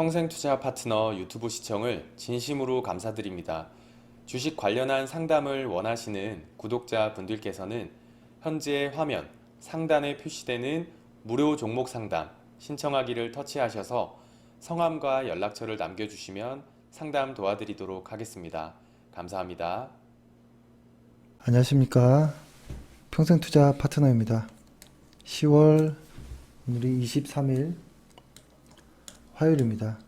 평생투자 파트너 유튜브 시청을 진심으로 감사드립니다. 주식 관련한 상담을 원하시는 구독자 분들께서는 현재 화면 상단에 표시되는 무료 종목 상담 신청하기를 터치하셔서 성함과 연락처를 남겨주시면 상담 도와드리도록 하겠습니다. 감사합니다. 안녕하십니까. 평생투자 파트너입니다. 10월 오늘이 23일 화요일입니다.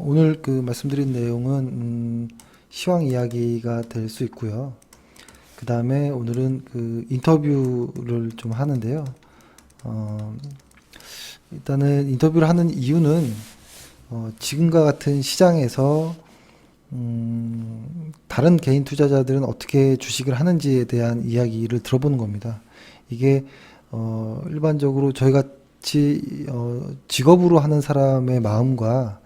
오늘 말씀드린 내용은 시황 이야기가 될 수 있고요. 그 다음에 오늘은 인터뷰를 좀 하는데요. 일단은 인터뷰를 하는 이유는 지금과 같은 시장에서 다른 개인 투자자들은 어떻게 주식을 하는지에 대한 이야기를 들어보는 겁니다. 이게 일반적으로 저희 같이 직업으로 하는 사람의 마음과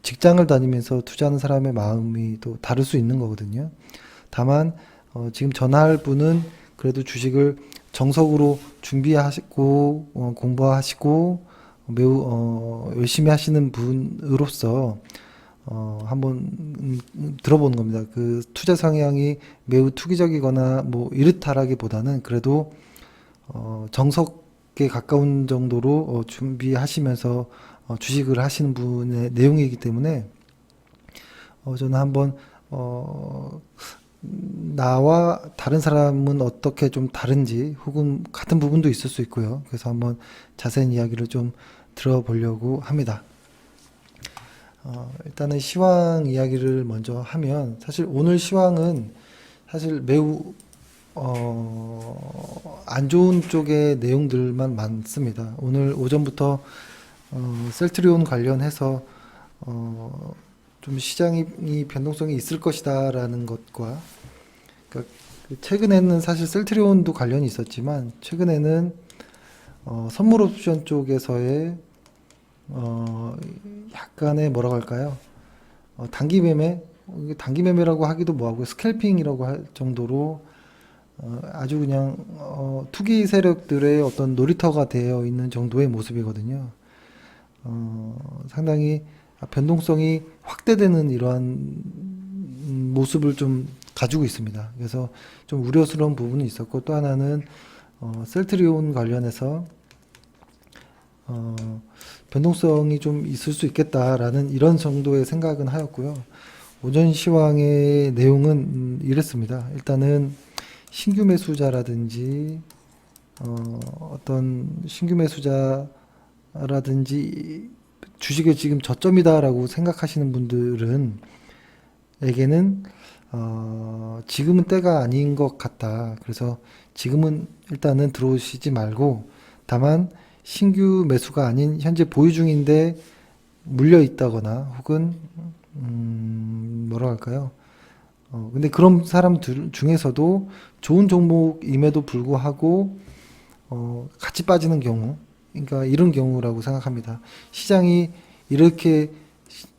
직장을 다니면서 투자하는 사람의 마음이 또 다를 수 있는 거거든요. 다만 지금 전화할 분은 그래도 주식을 정석으로 준비하시고 공부하시고 매우 열심히 하시는 분으로서 한번 들어보는 겁니다. 그 투자 성향이 매우 투기적이거나 뭐 이렇다라기보다는 그래도 정석에 가까운 정도로 준비하시면서 주식을 하시는 분의 내용이기 때문에 저는 한번 나와 다른 사람은 어떻게 좀 다른지 혹은 같은 부분도 있을 수 있고요. 그래서 한번 자세한 이야기를 좀 들어보려고 합니다. 일단은 시황 이야기를 먼저 하면 사실 오늘 시황은 사실 매우 안 좋은 쪽의 내용들만 많습니다. 오늘 오전부터 셀트리온 관련해서 좀 시장이 변동성이 있을 것이다라는 것과 그러니까 최근에는 사실 셀트리온도 관련이 있었지만 최근에는 선물 옵션 쪽에서의 약간의 뭐라고 할까요? 단기 매매, 단기 매매라고 하기도 뭐하고 스캘핑이라고 할 정도로 아주 그냥 투기 세력들의 어떤 놀이터가 되어 있는 정도의 모습이거든요. 상당히 변동성이 확대되는 이러한 모습을 좀 가지고 있습니다. 그래서 좀 우려스러운 부분이 있었고 또 하나는 셀트리온 관련해서 변동성이 좀 있을 수 있겠다라는 이런 정도의 생각은 하였고요. 오전 시황의 내용은 이랬습니다. 일단은 신규 매수자라든지 어떤 신규 매수자라든지 주식을 지금 저점이다라고 생각하시는 분들은 에게는 지금은 때가 아닌 것 같다. 그래서 지금은 일단은 들어오시지 말고 다만 신규 매수가 아닌 현재 보유 중인데 물려 있다거나 혹은 뭐라 할까요? 근데 그런 사람들 중에서도 좋은 종목임에도 불구하고 같이 빠지는 경우, 그러니까 이런 경우라고 생각합니다. 시장이 이렇게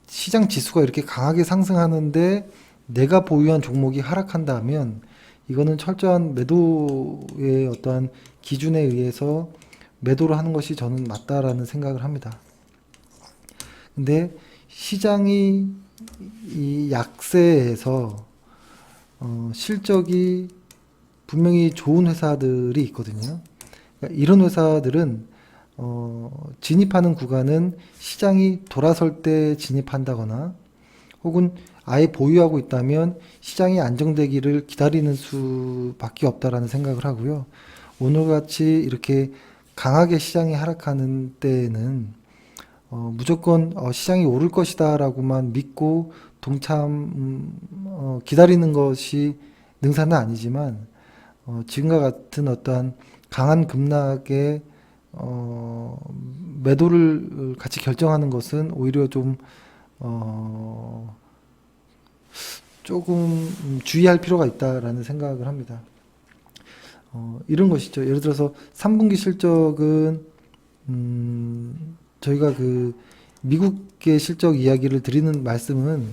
시장 지수가 이렇게 강하게 상승하는데 내가 보유한 종목이 하락한다면 이거는 철저한 매도의 어떠한 기준에 의해서 매도를 하는 것이 저는 맞다라는 생각을 합니다. 근데 시장이 이 약세에서 실적이 분명히 좋은 회사들이 있거든요. 그러니까 이런 회사들은 진입하는 구간은 시장이 돌아설 때 진입한다거나 혹은 아예 보유하고 있다면 시장이 안정되기를 기다리는 수밖에 없다라는 생각을 하고요. 오늘같이 이렇게 강하게 시장이 하락하는 때에는 무조건 시장이 오를 것이다 라고만 믿고 기다리는 것이 능사는 아니지만 지금과 같은 어떠한 강한 급락에 매도를 같이 결정하는 것은 오히려 좀 조금 주의할 필요가 있다라는 생각을 합니다. 이런 것이죠. 예를 들어서 3분기 실적은 저희가 미국의 실적 이야기를 드리는 말씀은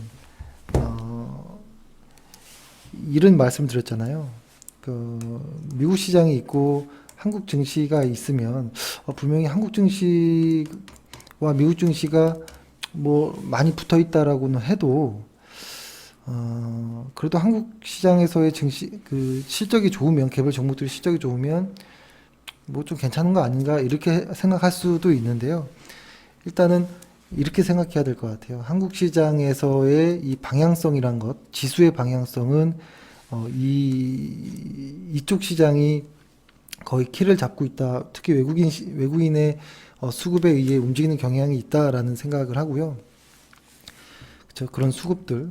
이런 말씀 드렸잖아요. 미국 시장이 있고 한국 증시가 있으면 분명히 한국 증시가 미국 증시가 뭐 많이 붙어 있다라고는 해도 그래도 한국 시장에서의 증시 그 실적이 좋으면 개별 종목들이 실적이 좋으면 뭐 좀 괜찮은 거 아닌가 이렇게 생각할 수도 있는데요. 일단은 이렇게 생각해야 될 것 같아요. 한국 시장에서의 이 방향성이란 것, 지수의 방향성은 이쪽 시장이 거의 키를 잡고 있다. 특히 외국인의 수급에 의해 움직이는 경향이 있다라는 생각을 하고요. 그렇죠. 그런 수급들.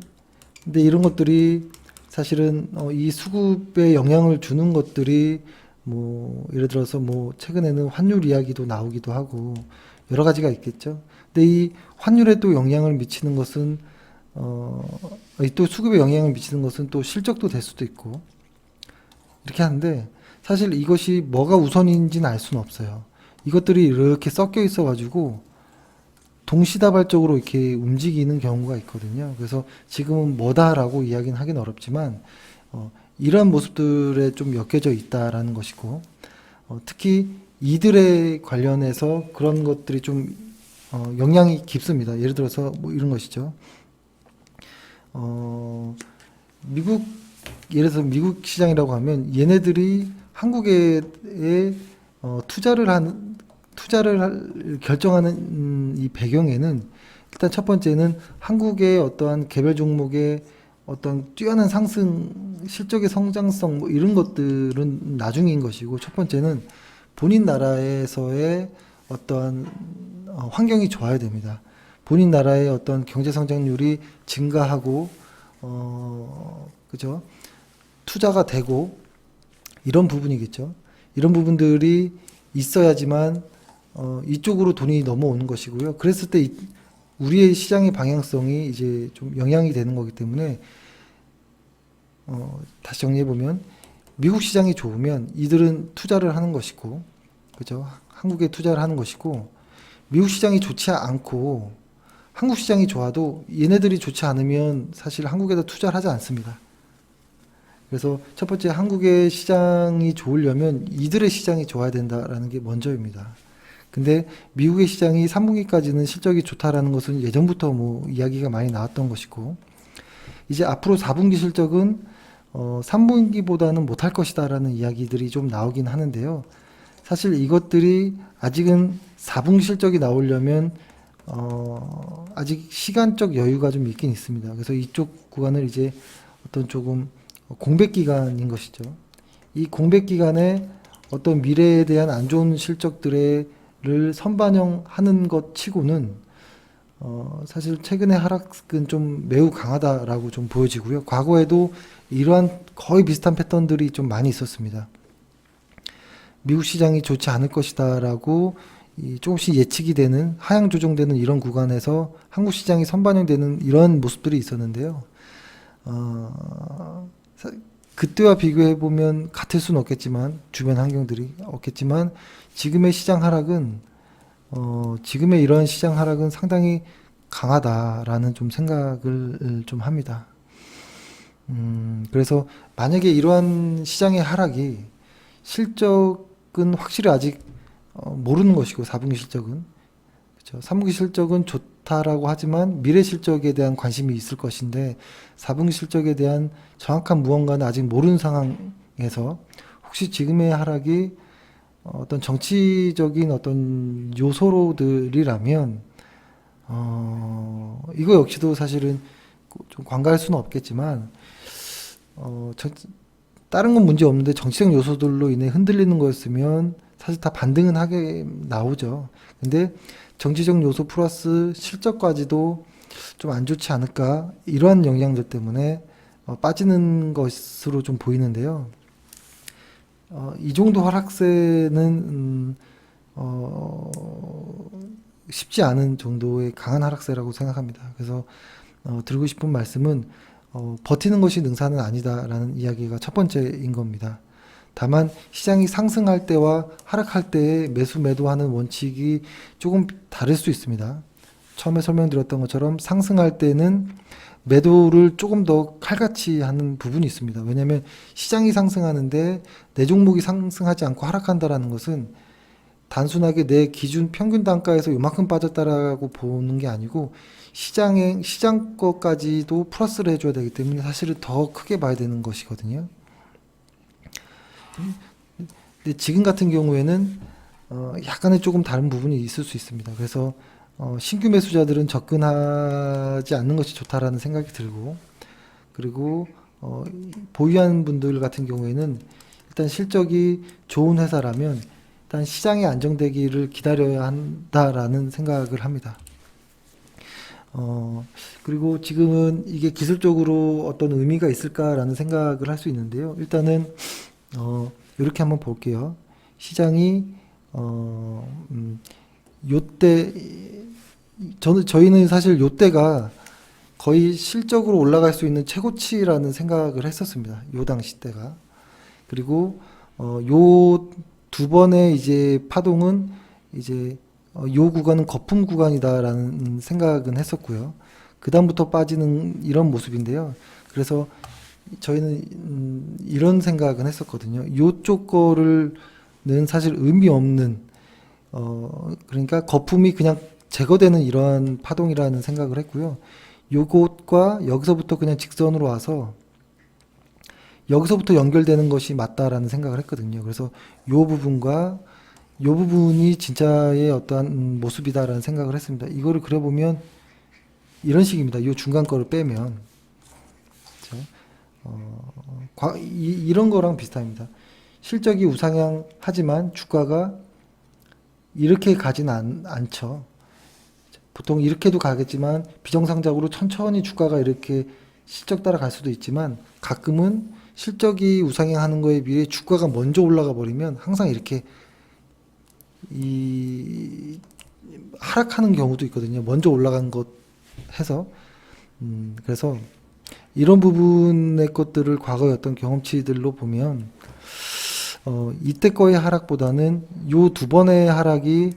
근데 이런 것들이 사실은 이 수급에 영향을 주는 것들이 뭐 예를 들어서 뭐 최근에는 환율 이야기도 나오기도 하고 여러 가지가 있겠죠. 근데 이 환율에 또 영향을 미치는 것은 또 수급에 영향을 미치는 것은 또 실적도 될 수도 있고 이렇게 하는데 사실 이것이 뭐가 우선인지는 알 수는 없어요. 이것들이 이렇게 섞여 있어 가지고 동시다발적으로 이렇게 움직이는 경우가 있거든요. 그래서 지금은 뭐다라고 이야기는 하긴 어렵지만 이러한 모습들에 좀 엮여져 있다라는 것이고 특히 이들에 관련해서 그런 것들이 좀 영향이 깊습니다. 예를 들어서 뭐 이런 것이죠. 예를 들어서 미국 시장이라고 하면 얘네들이 한국에 투자를 결정하는 이 배경에는 일단 첫 번째는 한국의 어떠한 개별 종목의 어떤 뛰어난 상승, 실적의 성장성 뭐 이런 것들은 나중인 것이고 첫 번째는 본인 나라에서의 어떠한 환경이 좋아야 됩니다. 본인 나라의 어떤 경제 성장률이 증가하고 그죠? 투자가 되고 이런 부분이겠죠. 이런 부분들이 있어야지만 이쪽으로 돈이 넘어오는 것이고요. 그랬을 때 우리의 시장의 방향성이 이제 좀 영향이 되는 거기 때문에 다시 정리해 보면 미국 시장이 좋으면 이들은 투자를 하는 것이고, 그죠? 한국에 투자를 하는 것이고, 미국 시장이 좋지 않고 한국 시장이 좋아도 얘네들이 좋지 않으면 사실 한국에다 투자를 하지 않습니다. 그래서 첫 번째 한국의 시장이 좋으려면 이들의 시장이 좋아야 된다라는 게 먼저입니다. 근데 미국의 시장이 3분기까지는 실적이 좋다라는 것은 예전부터 뭐 이야기가 많이 나왔던 것이고 이제 앞으로 4분기 실적은 3분기보다는 못할 것이다라는 이야기들이 좀 나오긴 하는데요. 사실 이것들이 아직은 4분기 실적이 나오려면 아직 시간적 여유가 좀 있긴 있습니다. 그래서 이쪽 구간을 이제 어떤 조금 공백 기간인 것이죠. 이 공백 기간에 어떤 미래에 대한 안 좋은 실적들을 선반영하는 것 치고는 사실 최근의 하락은 좀 매우 강하다라고 좀 보여지고요. 과거에도 이러한 거의 비슷한 패턴들이 좀 많이 있었습니다. 미국 시장이 좋지 않을 것이다라고 조금씩 예측이 되는 하향 조정되는 이런 구간에서 한국 시장이 선반영되는 이런 모습들이 있었는데요. 그때와 비교해 보면 같을 수는 없겠지만 주변 환경들이 없겠지만 지금의 시장 하락은 지금의 이런 시장 하락은 상당히 강하다라는 좀 생각을 좀 합니다. 그래서 만약에 이러한 시장의 하락이 실적은 확실히 아직 모르는 것이고 4분기 실적은 그렇죠. 3분기 실적은 좋다라고 하지만 미래 실적에 대한 관심이 있을 것인데 4분기 실적에 대한 정확한 무언가는 아직 모르는 상황에서 혹시 지금의 하락이 어떤 정치적인 어떤 요소로들이라면 이거 역시도 사실은 좀 관가할 수는 없겠지만 다른 건 문제 없는데 정치적 요소들로 인해 흔들리는 거였으면 사실 다 반등은 하게 나오죠. 근데 정치적 요소 플러스 실적까지도 좀 안 좋지 않을까 이러한 영향들 때문에 빠지는 것으로 좀 보이는데요. 이 정도 하락세는 쉽지 않은 정도의 강한 하락세라고 생각합니다. 그래서 드리고 싶은 말씀은 버티는 것이 능사는 아니다라는 이야기가 첫 번째인 겁니다. 다만 시장이 상승할 때와 하락할 때의 매수 매도하는 원칙이 조금 다를 수 있습니다. 처음에 설명드렸던 것처럼 상승할 때는 매도를 조금 더 칼같이 하는 부분이 있습니다. 왜냐하면 시장이 상승하는데 내 종목이 상승하지 않고 하락한다라는 것은 단순하게 내 기준 평균 단가에서 요만큼 빠졌다라고 보는 게 아니고 시장 거까지도 플러스를 해줘야 되기 때문에 사실은 더 크게 봐야 되는 것이거든요. 근데 지금 같은 경우에는 약간의 조금 다른 부분이 있을 수 있습니다. 그래서 신규 매수자들은 접근하지 않는 것이 좋다라는 생각이 들고, 그리고 보유한 분들 같은 경우에는 일단 실적이 좋은 회사라면 일단 시장이 안정되기를 기다려야 한다라는 생각을 합니다. 그리고 지금은 이게 기술적으로 어떤 의미가 있을까라는 생각을 할 수 있는데요. 일단은 이렇게 한번 볼게요. 시장이 요때 저희는 사실 요때가 거의 실적으로 올라갈 수 있는 최고치라는 생각을 했었습니다. 요 당시 때가. 그리고 요 두 번의 이제 파동은 이제 요 구간은 거품 구간이다라는 생각은 했었고요. 그 다음부터 빠지는 이런 모습인데요. 그래서 저희는 이런 생각은 했었거든요. 요쪽 거를는 사실 의미 없는 그러니까 거품이 그냥 제거되는 이러한 파동이라는 생각을 했고요. 요것과 여기서부터 그냥 직선으로 와서 여기서부터 연결되는 것이 맞다라는 생각을 했거든요. 그래서 요 부분과 요 부분이 진짜의 어떠한 모습이다라는 생각을 했습니다. 이거를 그려보면 이런 식입니다. 요 중간 거를 빼면 그렇죠? 이런 거랑 비슷합니다. 실적이 우상향하지만 주가가 이렇게 가진 않죠. 보통 이렇게도 가겠지만 비정상적으로 천천히 주가가 이렇게 실적 따라갈 수도 있지만 가끔은 실적이 우상향하는 거에 비해 주가가 먼저 올라가 버리면 항상 이렇게 하락하는 경우도 있거든요. 먼저 올라간 것 해서 그래서 이런 부분의 것들을 과거의 어떤 경험치들로 보면 이때 거의 하락보다는 요 두 번의 하락이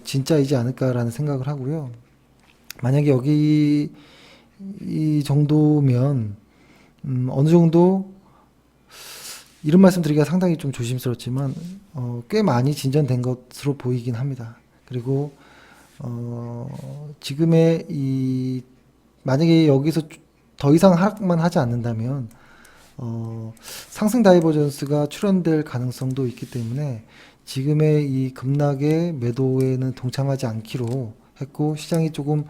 진짜이지 않을까라는 생각을 하고요. 만약에 여기 이 정도면 어느 정도 이런 말씀 드리기가 상당히 좀 조심스럽지만 꽤 많이 진전된 것으로 보이긴 합니다. 그리고 지금의 만약에 여기서 더 이상 하락만 하지 않는다면 상승 다이버전스가 출현될 가능성도 있기 때문에 지금의 이 급락의 매도에는 동참하지 않기로 했고 시장이 조금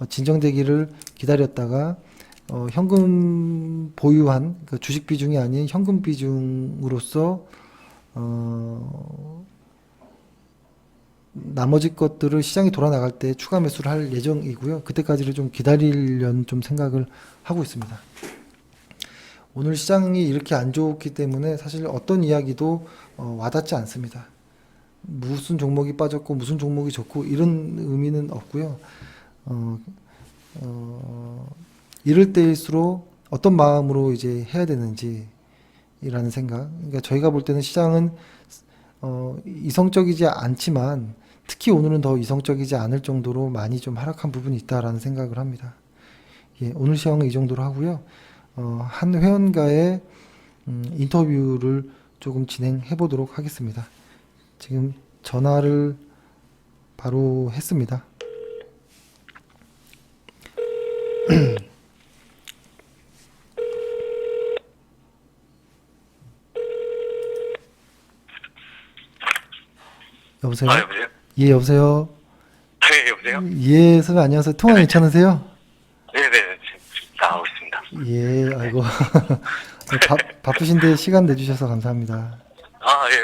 진정되기를 기다렸다가 현금 보유한 그 주식 비중이 아닌 현금 비중으로서 나머지 것들을 시장이 돌아 나갈 때 추가 매수를 할 예정이고요. 그때까지를 좀 기다리려는 좀 생각을 하고 있습니다. 오늘 시장이 이렇게 안 좋기 때문에 사실 어떤 이야기도 와닿지 않습니다. 무슨 종목이 빠졌고 무슨 종목이 좋고 이런 의미는 없고요. 이럴 때일수록 어떤 마음으로 이제 해야 되는지라는 생각. 그러니까 저희가 볼 때는 시장은 이성적이지 않지만 특히 오늘은 더 이성적이지 않을 정도로 많이 좀 하락한 부분이 있다라는 생각을 합니다. 예, 오늘 시황은 이 정도로 하고요. 한 회원과의 인터뷰를 조금 진행해 보도록 하겠습니다. 지금 전화를 바로 했습니다. 여보세요? 여보세요? 예, 여보세요? 네, 여보세요? 예, 선생님 안녕하세요. 통화 괜찮으세요? 네네, 지금 나가고 있습니다. 예, 아이고. 바쁘신데 시간 내주셔서 감사합니다. 예,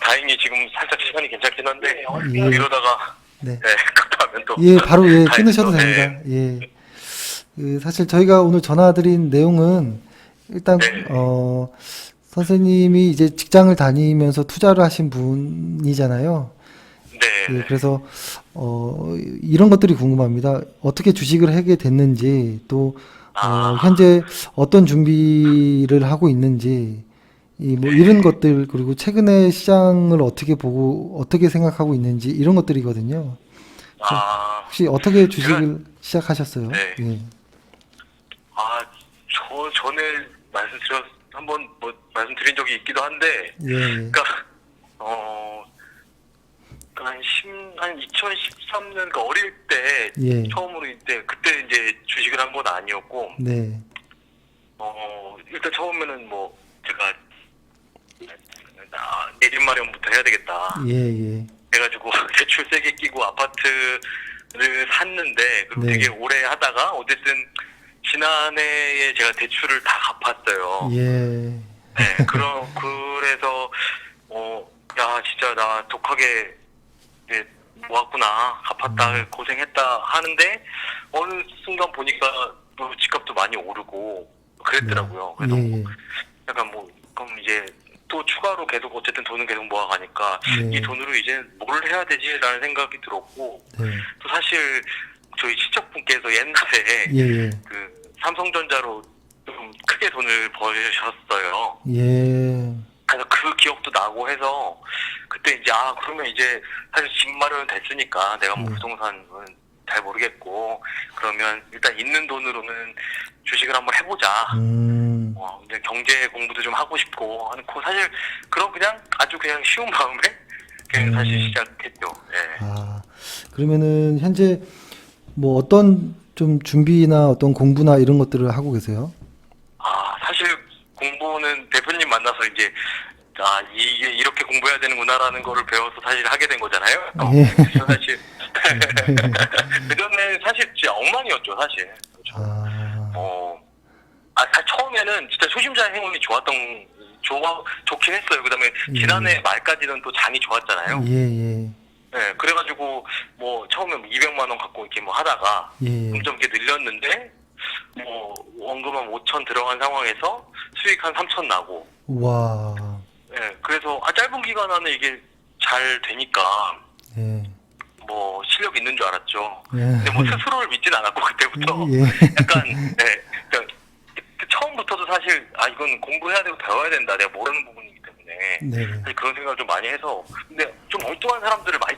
다행히 지금 살짝 시간이 괜찮긴 한데, 예. 이러다가, 네. 급하면 또. 예, 바로 예, 다행이죠. 끊으셔도 네. 됩니다. 예. 사실 저희가 오늘 전화드린 내용은 일단, 네. 선생님이 이제 직장을 다니면서 투자를 하신 분이잖아요. 네. 예, 그래서, 이런 것들이 궁금합니다. 어떻게 주식을 하게 됐는지, 또, 현재 어떤 준비를 하고 있는지, 뭐 이런 것들, 그리고 최근에 시장을 어떻게 보고, 어떻게 생각하고 있는지, 이런 것들이거든요. 혹시 어떻게 주식을 시작하셨어요? 네. 예. 전에 한번 말씀드린 적이 있기도 한데, 예. 그러니까 한 2013년 그 어릴 때 예. 처음으로 이제 그때 이제 주식을 한 건 아니었고 네. 일단 처음에는 뭐 제가 내집 마련부터 해야 되겠다 예, 예. 해가지고 대출 세게 끼고 아파트를 샀는데 그리고 네. 되게 오래 하다가 어쨌든 지난해에 제가 대출을 다 갚았어요. 예. 네, 그래서 야 진짜 나 독하게 이제 모았구나 갚았다 고생했다 하는데 어느 순간 보니까 또 집값도 많이 오르고 그랬더라고요. 그래서 예, 예. 약간 뭐 그럼 이제 또 추가로 계속 어쨌든 돈은 계속 모아가니까 네. 이 돈으로 이제 뭘 해야 되지라는 생각이 들었고 네. 또 사실 저희 친척분께서 옛날에 예, 예. 그 삼성전자로 좀 크게 돈을 버셨어요. 예. 그래서 그 기억도 나고 해서 그때 이제 그러면 이제 사실 집 마련은 됐으니까 내가 뭐 네. 부동산은 잘 모르겠고 그러면 일단 있는 돈으로는 주식을 한번 해보자. 이제 경제 공부도 좀 하고 싶고 하고 사실 그런 그냥 아주 그냥 쉬운 마음에 그냥 사실 시작했죠. 예. 그러면은 현재 뭐 어떤 좀 준비나 어떤 공부나 이런 것들을 하고 계세요? 사실 공부는 대표님 만나서 이제 이게 이렇게 공부해야 되는구나라는 거를 배워서 사실 하게 된 거잖아요. 예. 그래서 사실 그전에 사실 진짜 엉망이었죠 사실. 사실 처음에는 진짜 초심자의 행운이 좋긴 했어요. 그다음에 지난해 말까지는 또 장이 좋았잖아요. 예, 예. 네, 그래가지고 뭐 처음에 200만 원 갖고 이렇게 뭐 하다가 예. 점점 이렇게 늘렸는데 뭐 원금은 5천 들어간 상황에서 수익 한 3천 나고. 와. 네, 그래서 짧은 기간 안에 이게 잘 되니까 예. 뭐 실력 있는 줄 알았죠. 예. 근데 뭐 스스로를 믿진 않았고 그때부터 예. 약간 그러니까 처음부터도 사실 이건 공부해야 되고 배워야 된다. 내가 모르는 부분이기 때문에 네. 사실 그런 생각을 좀 많이 해서 근데 좀 엉뚱한 사람들을 많이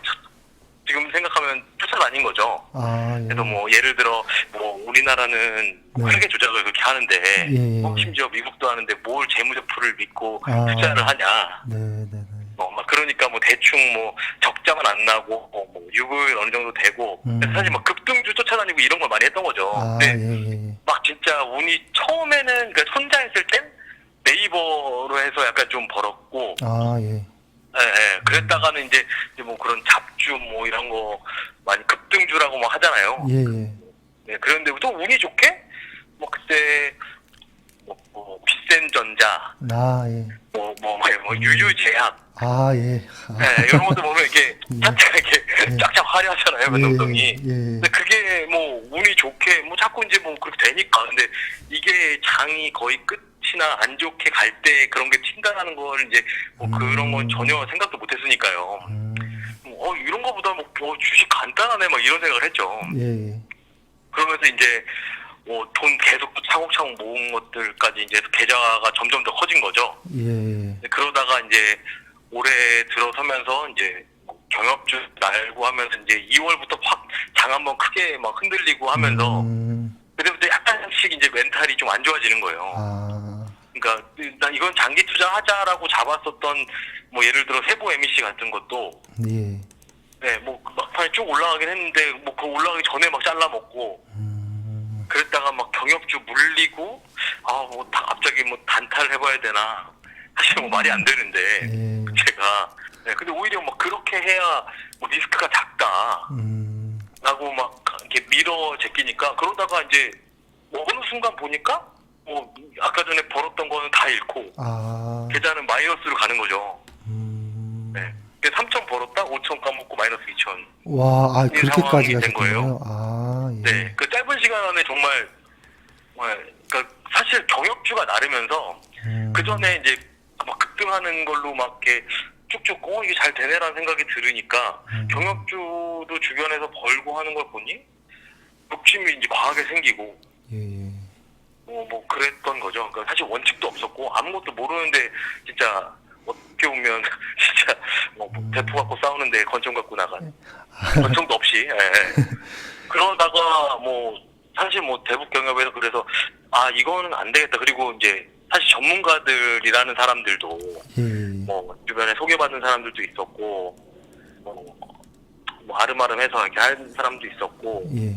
지금 생각하면 쫓아다닌 거죠. 예. 그래서 뭐 예를 들어 뭐 우리나라는 뭐 네. 회계 조작을 그렇게 하는데 예. 심지어 미국도 하는데 뭘 재무제표를 믿고 네, 투자를 하냐. 네, 네. 막 그러니까 뭐 대충 뭐 적자만 안 나고 뭐 유보율 어느 정도 되고 사실 막 급등주 쫓아다니고 이런 걸 많이 했던 거죠. 근데 예. 막 진짜 운이 처음에는 그 혼자 했을 땐 네이버로 해서 약간 좀 벌었고 예. 그랬다가는 이제 뭐 그런 잡주 뭐 이런 거 많이 급등주라고 뭐 하잖아요. 예, 예. 네, 그런데 또 운이 좋게 뭐 그때 뭐 비센전자 예. 유유제약 예. 이런 것도 보면 이렇게 자체가 이렇게 쫙쫙 화려하잖아요, 변동성이. 예. 근데 그게 뭐 운이 좋게 뭐 자꾸 이제 뭐 그렇게 되니까. 근데 이게 장이 거의 끝이나 안 좋게 갈 때 그런 게 튄다라는 걸 이제 뭐 그런 건 전혀 생각도 못 했으니까요. 이런 거보다 뭐 주식 간단하네 막 이런 생각을 했죠. 예. 그러면서 이제 돈 계속 차곡차곡 모은 것들까지 이제 계좌가 점점 더 커진 거죠. 예. 그러다가 이제 올해 들어서면서 이제 경협주 날고 하면서 이제 2월부터 확 장 한번 크게 막 흔들리고 하면서 그때부터 약간씩 이제 멘탈이 좀 안 좋아지는 거예요. 그러니까 나 이건 장기 투자하자라고 잡았었던 뭐 예를 들어 세부 MEC 같은 것도 예. 네, 뭐 막판에 쭉 올라가긴 했는데 뭐 그 올라가기 전에 막 잘라먹고 그랬다가 막 경협주 물리고 뭐 갑자기 뭐 단타를 해봐야 되나 사실 뭐 말이 안 되는데 제가 근데 오히려 막 그렇게 해야 뭐 리스크가 작다 라고 막 이렇게 밀어 제끼니까 그러다가 이제 뭐 어느 순간 보니까 뭐 아까 전에 벌었던 거는 다 잃고 계좌는 마이너스로 가는 거죠. 네. 3천 벌었다 5천 까먹고 마이너스 2천. 와, 그렇게까지 상황이 된 가셨군요. 거예요. 예. 네, 그 짧은 시간 안에 정말 그러니까 사실 경협주가 나르면서 그 전에 이제 막 급등하는 걸로 막 이렇게 쭉쭉 이게 잘 되네라는 생각이 들으니까 경협주도 주변에서 벌고 하는 걸 보니 욕심이 이제 과하게 생기고 예. 뭐 그랬던 거죠. 그러니까 사실 원칙도 없었고 아무것도 모르는데 진짜 어떻게 보면 진짜 뭐 대포 갖고 싸우는데 권총 갖고 나간 권총도 없이 그러다가 뭐 사실 뭐 대북 경협에서 그래서 이거는 안 되겠다. 그리고 이제 사실 전문가들이라는 사람들도 뭐 주변에 소개받은 사람들도 있었고 뭐 아름아름해서 이렇게 하는 사람도 있었고, 예.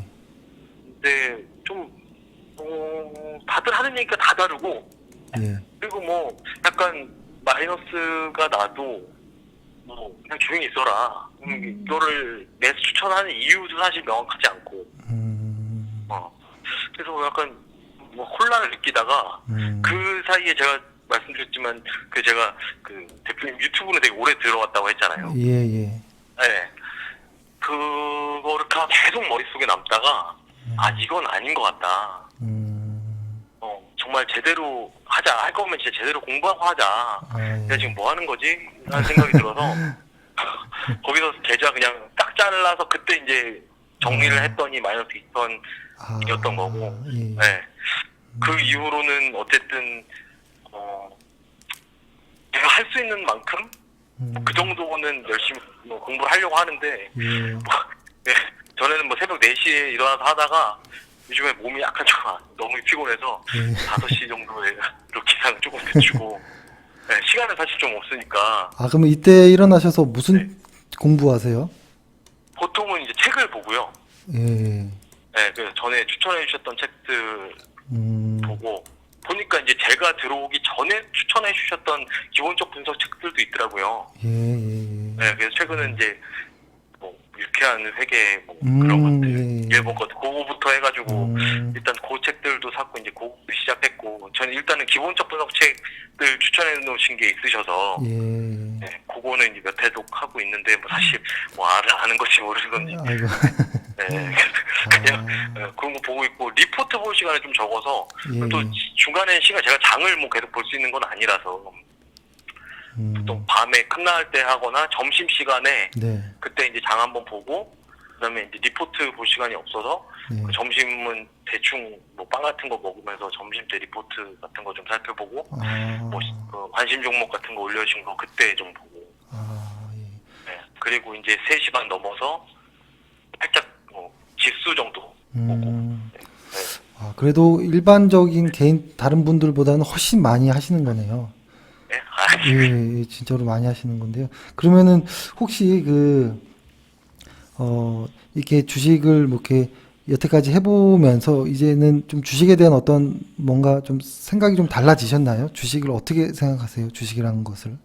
근데 좀 다들 하는 얘기가 다 다르고, 예. 그리고 뭐 약간 마이너스가 나도 뭐 그냥 조용히 있어라. 이거를 내서 추천하는 이유도 사실 명확하지 않고, 그래서 약간 뭐 혼란을 느끼다가 그 사이에 제가 말씀드렸지만 제가 그 대표님 유튜브는 되게 오래 들어왔다고 했잖아요. 예, 예. 네. 그거를 계속 머릿속에 남다가 이건 아닌 것 같다. 정말 제대로 하자. 할 거면 진짜 제대로 공부하고 하자. 아, 예. 내가 지금 뭐 하는 거지? 라는 생각이 들어서 거기서 계좌 그냥 딱 잘라서 그때 이제 정리를 했더니 마이너스 2천이었던 거고. 예. 네. 그 이후로는 어쨌든 제가 할 수 있는 만큼 그 정도는 열심히 공부를 하려고 하는데 예. 네, 전에는 뭐 새벽 4시에 일어나서 하다가 요즘에 몸이 약간 좀 너무 피곤해서 예. 5시 정도에 이렇게 기상 조금 늦추고 네, 시간은 사실 좀 없으니까 아, 그러면 이때 일어나셔서 무슨 네. 공부하세요? 보통은 이제 책을 보고요. 예. 네, 그 전에 추천해 주셨던 책들 보고 보니까 이제 제가 들어오기 전에 추천해 주셨던 기본적 분석 책들도 있더라고요. 예, 예, 예. 네, 그래서 최근은 이제 뭐 유쾌한 회계 뭐 그런 것들 예. 일본 것 그거부터 해가지고 일단 그 책들도 샀고 이제 그거 시작했고 저는 일단은 기본적 분석 책들 추천해 놓으신 게 있으셔서 예. 네, 그거는 이제 몇 회독 하고 있는데 뭐 사실 뭐 아는 건지 모르는 건지 아이고. 네, 그냥 그런 거 보고 있고 리포트 볼 시간이 좀 적어서 예. 또 중간에 시간 제가 장을 뭐 계속 볼 수 있는 건 아니라서 보통 밤에 끝날 때 하거나 점심 시간에 네. 그때 이제 장 한번 보고 그다음에 이제 리포트 볼 시간이 없어서 예. 그 점심은 대충 뭐 빵 같은 거 먹으면서 점심 때 리포트 같은 거 좀 살펴보고 아. 뭐 그 관심 종목 같은 거 올려주신 거 그때 좀 보고 아, 예. 네. 그리고 이제 3시 반 넘어서 살짝 뭐 지수 정도 보고 네. 아, 그래도 일반적인 개인 다른 분들보다는 훨씬 많이 하시는 거네요. 네. 예, 예, 진짜로 많이 하시는 건데요. 그러면은 혹시 이렇게 주식을 뭐 이렇게 여태까지 해보면서 이제는 좀 주식에 대한 어떤 뭔가 좀 생각이 좀 달라지셨나요? 주식을 어떻게 생각하세요? 주식이라는 것을.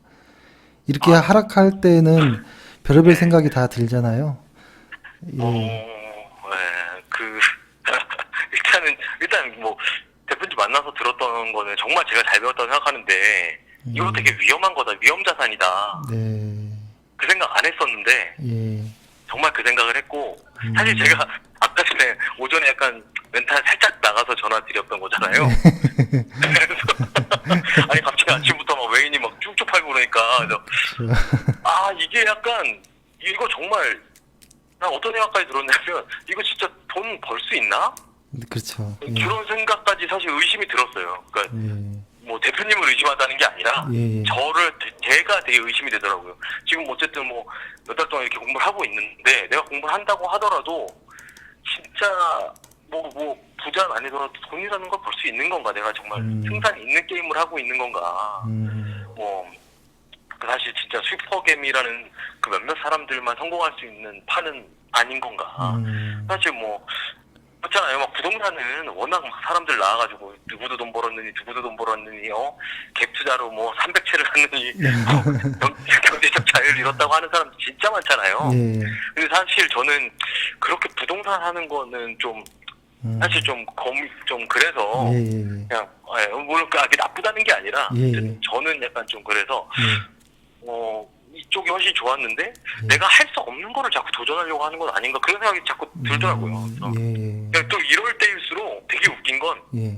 이렇게 하락할 때는 별의별 생각이 다 들잖아요. 예. 네. 일단 뭐 대표님 만나서 들었던 거는 정말 제가 잘 배웠다고 생각하는데 이거 되게 위험한 거다, 위험 자산이다. 네. 그 생각 안 했었는데 예. 정말 그 생각을 했고 사실 제가 아까 전에 오전에 약간 멘탈 살짝 나가서 전화 드렸던 거잖아요. 그래서 아니 갑자기 아침부터 막 외인이 막 쭉쭉 팔고 그러니까 그래서 이게 약간 이거 정말 난 어떤 생각까지 들었냐면 이거 진짜 돈 벌 수 있나? 그렇죠. 예. 그런 생각까지 사실 의심이 들었어요. 그러니까 예. 뭐 대표님을 의심한다는 게 아니라 예. 제가 되게 의심이 되더라고요. 지금 어쨌든 뭐 몇 달 동안 이렇게 공부를 하고 있는데 내가 공부를 한다고 하더라도 진짜 뭐 부자는 아니더라도 돈이라는 걸 벌 수 있는 건가? 내가 정말 승산 있는 게임을 하고 있는 건가? 뭐 사실 진짜 슈퍼겜이라는 그 몇몇 사람들만 성공할 수 있는 판은 아닌 건가? 사실 뭐 그렇잖아요. 막 부동산은 워낙 막 사람들 나와가지고 누구도 돈 벌었느니 갭 투자로 뭐 300채를 샀느니 경제적 자유를 잃었다고 하는 사람 진짜 많잖아요. 예. 근데 사실 저는 그렇게 부동산 하는 거는 좀 사실 좀 그래서 예. 그냥 물론 그게 나쁘다는 게 아니라 예. 저는 약간 좀 그래서 예. 이쪽이 훨씬 좋았는데 내가 할 수 없는 거를 자꾸 도전하려고 하는 건 아닌가 그런 생각이 자꾸 들더라고요. 예. 또 이럴 때일수록 되게 웃긴 건 예.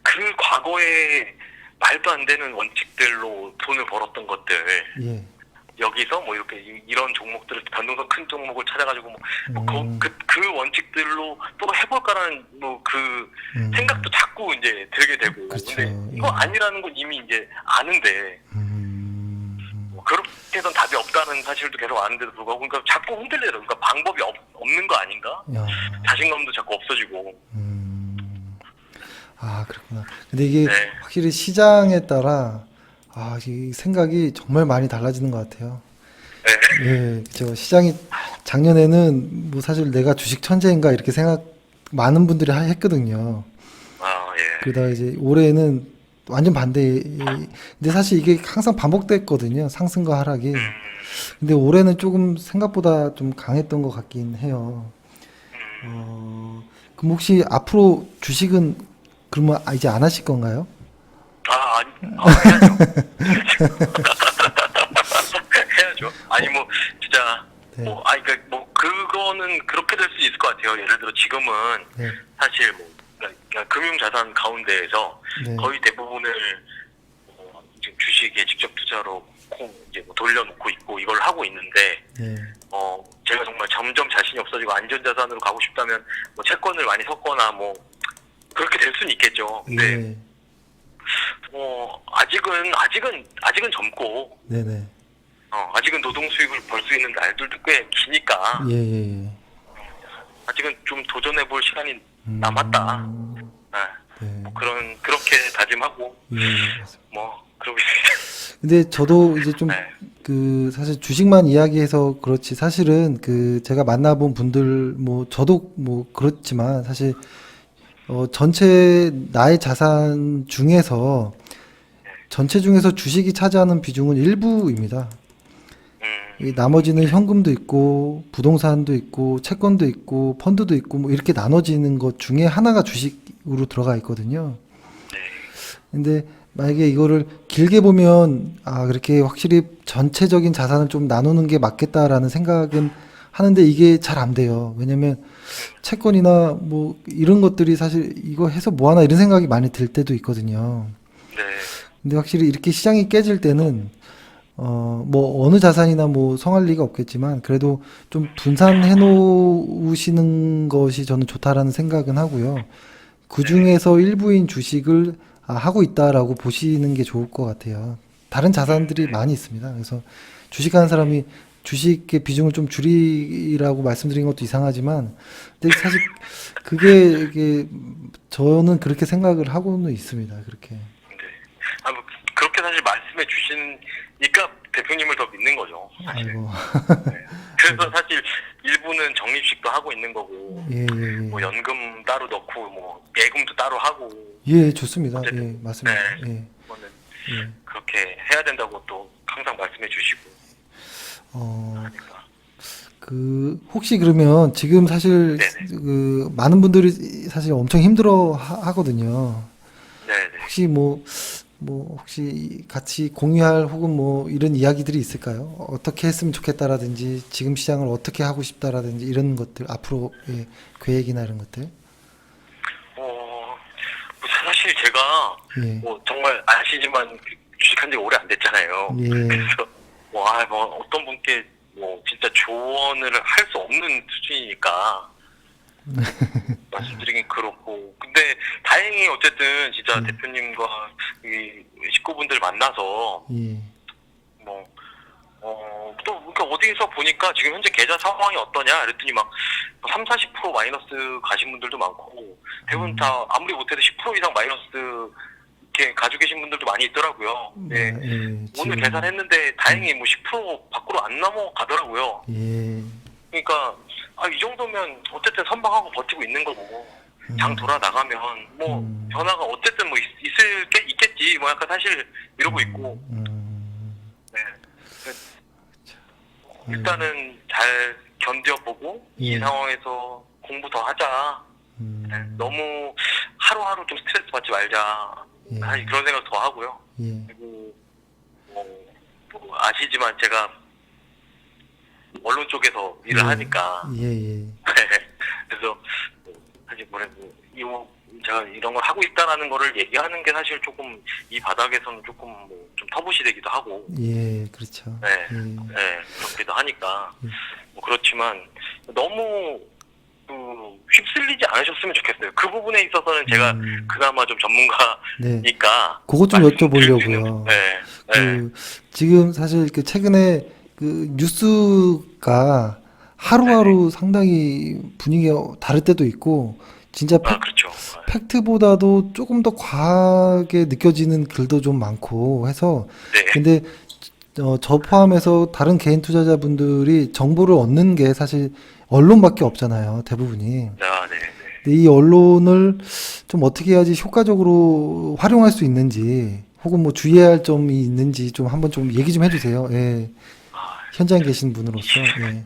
그 과거에 말도 안 되는 원칙들로 돈을 벌었던 것들 예. 여기서 뭐 이렇게 이런 종목들을 변동성 큰 종목을 찾아가지고 그 원칙들로 또 해볼까라는 뭐 그 생각도 자꾸 이제 들게 되고 그렇죠. 근데 이거 아니라는 건 이미 이제 아는데 뭐 그렇게 해선 답이 없다는 사실도 계속 아는데도 불구하고 그러니까 자꾸 흔들려요. 그러니까 방법이 없는 거 아닌가? 야. 자신감도 자꾸 없어지고. 아, 그렇구나. 근데 이게 네. 확실히 시장에 따라 이 생각이 정말 많이 달라지는 것 같아요. 네. 예, 그죠. 시장이 작년에는 뭐 사실 내가 주식 천재인가 이렇게 생각 많은 분들이 했거든요. 아, 예. 그러다가 이제 올해는 완전 반대. 근데 사실 이게 항상 반복됐거든요. 상승과 하락이. 근데 올해는 조금 생각보다 좀 강했던 것 같긴 해요. 그럼 혹시 앞으로 주식은 그러면 이제 안 하실 건가요? 아니, 해야죠. 해야죠. 아니, 뭐, 진짜, 네. 그거는 그렇게 될 수 있을 것 같아요. 예를 들어, 지금은, 네. 사실, 그러니까 금융자산 가운데에서 네. 거의 대부분을, 지금 주식에 직접 투자로 이제 뭐 돌려놓고 있고, 이걸 하고 있는데, 네. 제가 정말 점점 자신이 없어지고 안전자산으로 가고 싶다면, 뭐, 채권을 많이 섞거나, 뭐, 그렇게 될 수는 있겠죠. 근데, 네. 아직은 젊고, 네네. 아직은 노동 수익을 벌 수 있는 날들도 꽤 기니까, 예, 예, 예. 아직은 좀 도전해볼 시간이 남았다. 네. 뭐 그렇게 다짐하고, 예, 예, 맞습니다. 뭐, 그러고 있습니다. 근데 저도 이제 좀 네. 사실 주식만 이야기해서 그렇지 사실은 제가 만나본 분들 뭐 저도 뭐 그렇지만 사실 전체 나의 자산 중에서 전체 중에서 주식이 차지하는 비중은 일부입니다. 이 나머지는 현금도 있고 부동산도 있고 채권도 있고 펀드도 있고 뭐 이렇게 나눠지는 것 중에 하나가 주식으로 들어가 있거든요. 근데 만약에 이거를 길게 보면 그렇게 확실히 전체적인 자산을 좀 나누는 게 맞겠다라는 생각은 하는데 이게 잘 안 돼요. 왜냐면 채권이나 뭐 이런 것들이 사실 이거 해서 뭐 하나 이런 생각이 많이 들 때도 있거든요. 네. 근데 확실히 이렇게 시장이 깨질 때는 뭐 어느 자산이나 뭐 성할 리가 없겠지만 그래도 좀 분산해 놓으시는 것이 저는 좋다라는 생각은 하고요. 그 중에서 일부인 주식을 하고 있다라고 보시는 게 좋을 것 같아요. 다른 자산들이 많이 있습니다. 그래서 주식하는 사람이 주식의 비중을 좀 줄이라고 말씀드린 것도 이상하지만, 근데 사실 이게 저는 그렇게 생각을 하고는 있습니다. 그렇게. 네. 뭐, 그렇게 사실 말씀해 주시니까 대표님을 더 믿는 거죠. 사실. 아이고. 네. 그래서 사실 일부는 적립식도 하고 있는 거고, 예, 예, 예. 뭐 연금 따로 넣고, 뭐 예금도 따로 하고, 예, 좋습니다. 예, 어쨌든, 맞습니다. 네. 예, 그거는 예. 그렇게 해야 된다고 또 항상 말씀해 주시고 하니까. 혹시 그러면 지금 사실 네네. 많은 분들이 사실 엄청 힘들어 하거든요. 네네. 혹시 혹시 같이 공유할 혹은 뭐 이런 이야기들이 있을까요? 어떻게 했으면 좋겠다라든지 지금 시장을 어떻게 하고 싶다라든지 이런 것들 앞으로 계획이나 이런 것들. 뭐 사실 제가 예. 뭐 정말 아시지만 주식한 지 오래 안 됐잖아요. 예. 그래서 뭐 어떤 분께 뭐 진짜 조언을 할 수 없는 수준이니까 말씀드리긴 그렇고, 근데 다행히 어쨌든 진짜 대표님과 이 식구분들 만나서 예. 또 그러니까 어디서 보니까 지금 현재 계좌 상황이 어떠냐 그랬더니 막 30-40% 마이너스 가신 분들도 많고, 대부분 다 아무리 못해도 10% 이상 마이너스 이렇게 가지고 계신 분들도 많이 있더라고요. 네. 예. 오늘 계산했는데 다행히 뭐 10% 밖으로 안 넘어가더라고요. 예. 그러니까 이 정도면 어쨌든 선방하고 버티고 있는 거고, 장 돌아 나가면 뭐 변화가 어쨌든 뭐 있겠지 뭐 약간 사실 이러고 있고. 네. 일단은 잘 견뎌보고 예. 이 상황에서 공부 더 하자. 네. 너무 하루하루 좀 스트레스 받지 말자. 예. 사실 그런 생각 더 하고요. 예. 그리고 뭐 아시지만 제가 언론 쪽에서 일을 하니까. 예. 그래서 사실 제가 이런 걸 하고 있다라는 거를 얘기하는 게 사실 조금 이 바닥에서는 조금 좀 터부시되기도 하고. 예, 그렇죠. 네, 네, 그렇기도 하니까. 뭐 그렇지만 너무 휩쓸리지 않으셨으면 좋겠어요. 그 부분에 있어서는 제가 그나마 좀 전문가니까. 그것 좀 여쭤보려고요. 네. 지금 사실 최근에 뉴스가 하루하루 상당히 분위기가 다를 때도 있고, 진짜 그렇죠. 팩트보다도 조금 더 과하게 느껴지는 글도 좀 많고 해서, 네. 근데 저 포함해서 다른 개인 투자자분들이 정보를 얻는 게 사실 언론밖에 없잖아요. 대부분이. 아, 네. 근데 이 언론을 좀 어떻게 해야지 효과적으로 활용할 수 있는지, 혹은 뭐 주의해야 할 점이 있는지 좀 한번 좀 얘기 좀 해주세요. 예. 현장에 계신 분으로서. 예.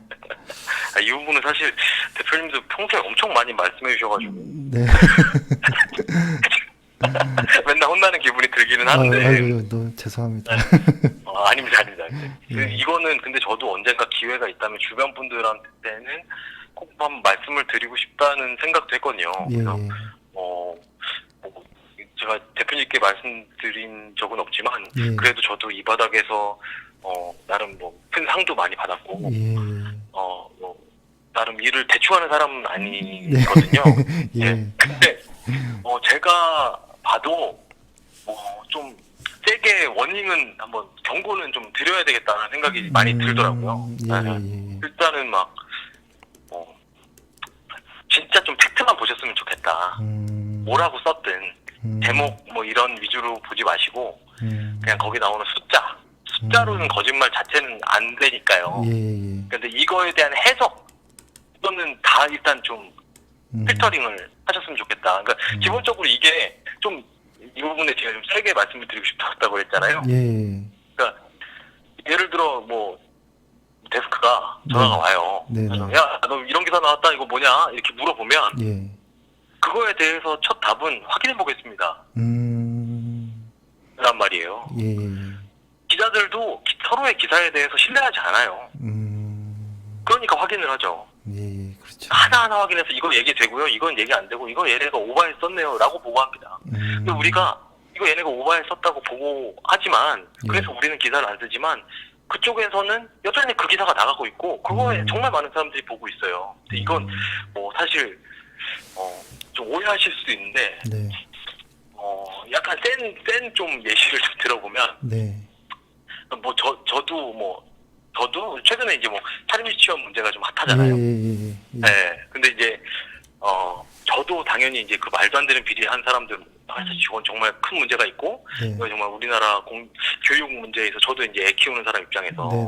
아, 이 부분은 사실 대표님도 평소에 엄청 많이 말씀해 주셔가지고 네. 맨날 혼나는 기분이 들기는 하는데 아유, 너무 죄송합니다. 아닙니다. 예. 이거는 근데 저도 언젠가 기회가 있다면 주변 분들한테는 꼭 한번 말씀을 드리고 싶다는 생각도 했거든요. 예, 그래서 예. 뭐 제가 대표님께 말씀드린 적은 없지만 예. 그래도 저도 이 바닥에서 나름 뭐 큰 상도 많이 받았고 예. 뭐 나름 일을 대충하는 사람은 아니거든요. 예. 예. 근데 제가 봐도 좀 세게 워닝은 한번 경고는 좀 드려야 되겠다는 생각이 많이 들더라고요. 예, 네. 예. 일단은 막 진짜 좀 팩트만 보셨으면 좋겠다. 뭐라고 썼든 제목 뭐 이런 위주로 보지 마시고 그냥 거기 나오는 숫자로는 거짓말 자체는 안 되니까요. 예, 예. 근데 이거에 대한 해석 이거는 다 일단 좀 필터링을 하셨으면 좋겠다. 그러니까 기본적으로 이게 좀 이 부분에 제가 좀 세게 말씀을 드리고 싶다고 했잖아요. 예. 그러니까 예를 들어 뭐 데스크가 전화가 와요. 네, 그래서 네. 야, 너 이런 기사 나왔다 이거 뭐냐 이렇게 물어보면 예. 그거에 대해서 첫 답은 확인해 보겠습니다. 란 말이에요. 예. 기자들도 서로의 기사에 대해서 신뢰하지 않아요. 그러니까 확인을 하죠. 예, 그렇죠. 하나하나 확인해서 이거 얘기되고요. 이건 얘기 안 되고 이거 얘네가 오버했었네요. 라고 보고합니다. 근데 우리가 이거 얘네가 오버했었다고 보고하지만 그래서 우리는 기사를 안 쓰지만 그쪽에서는 여전히 그 기사가 나가고 있고 그거에 정말 많은 사람들이 보고 있어요. 근데 이건 뭐 사실 좀 오해하실 수도 있는데 네. 약간 센 좀 예시를 좀 들어보면 네. 뭐 저도 최근에 이제 뭐 사립 유치원 문제가 좀 예, 핫하잖아요. 예. 네. 근데 이제 저도 당연히 이제 그 말도 안 되는 비리한 사람들 사실 이건 정말 큰 문제가 있고 네. 이거 정말 우리나라 교육 문제에서 저도 이제 애 키우는 사람 입장에서 네.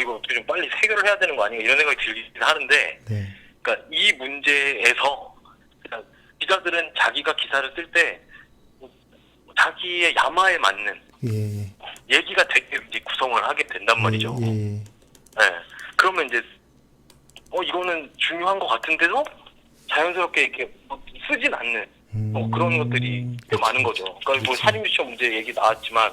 이거 어떻게 좀 빨리 해결을 해야 되는 거 아닌가 이런 생각이 들긴 하는데 네. 그러니까 이 문제에서 그냥 기자들은 자기가 기사를 쓸 때 자기의 야마에 맞는 예. 얘기가 되게 이제 구성을 하게 된단 말이죠. 예. 네. 그러면 이제 이거는 중요한 것 같은데도 자연스럽게 이렇게 쓰진 않는 그런 것들이 꽤 많은 거죠. 그러니까 뭐 사립 유치원 문제 얘기 나왔지만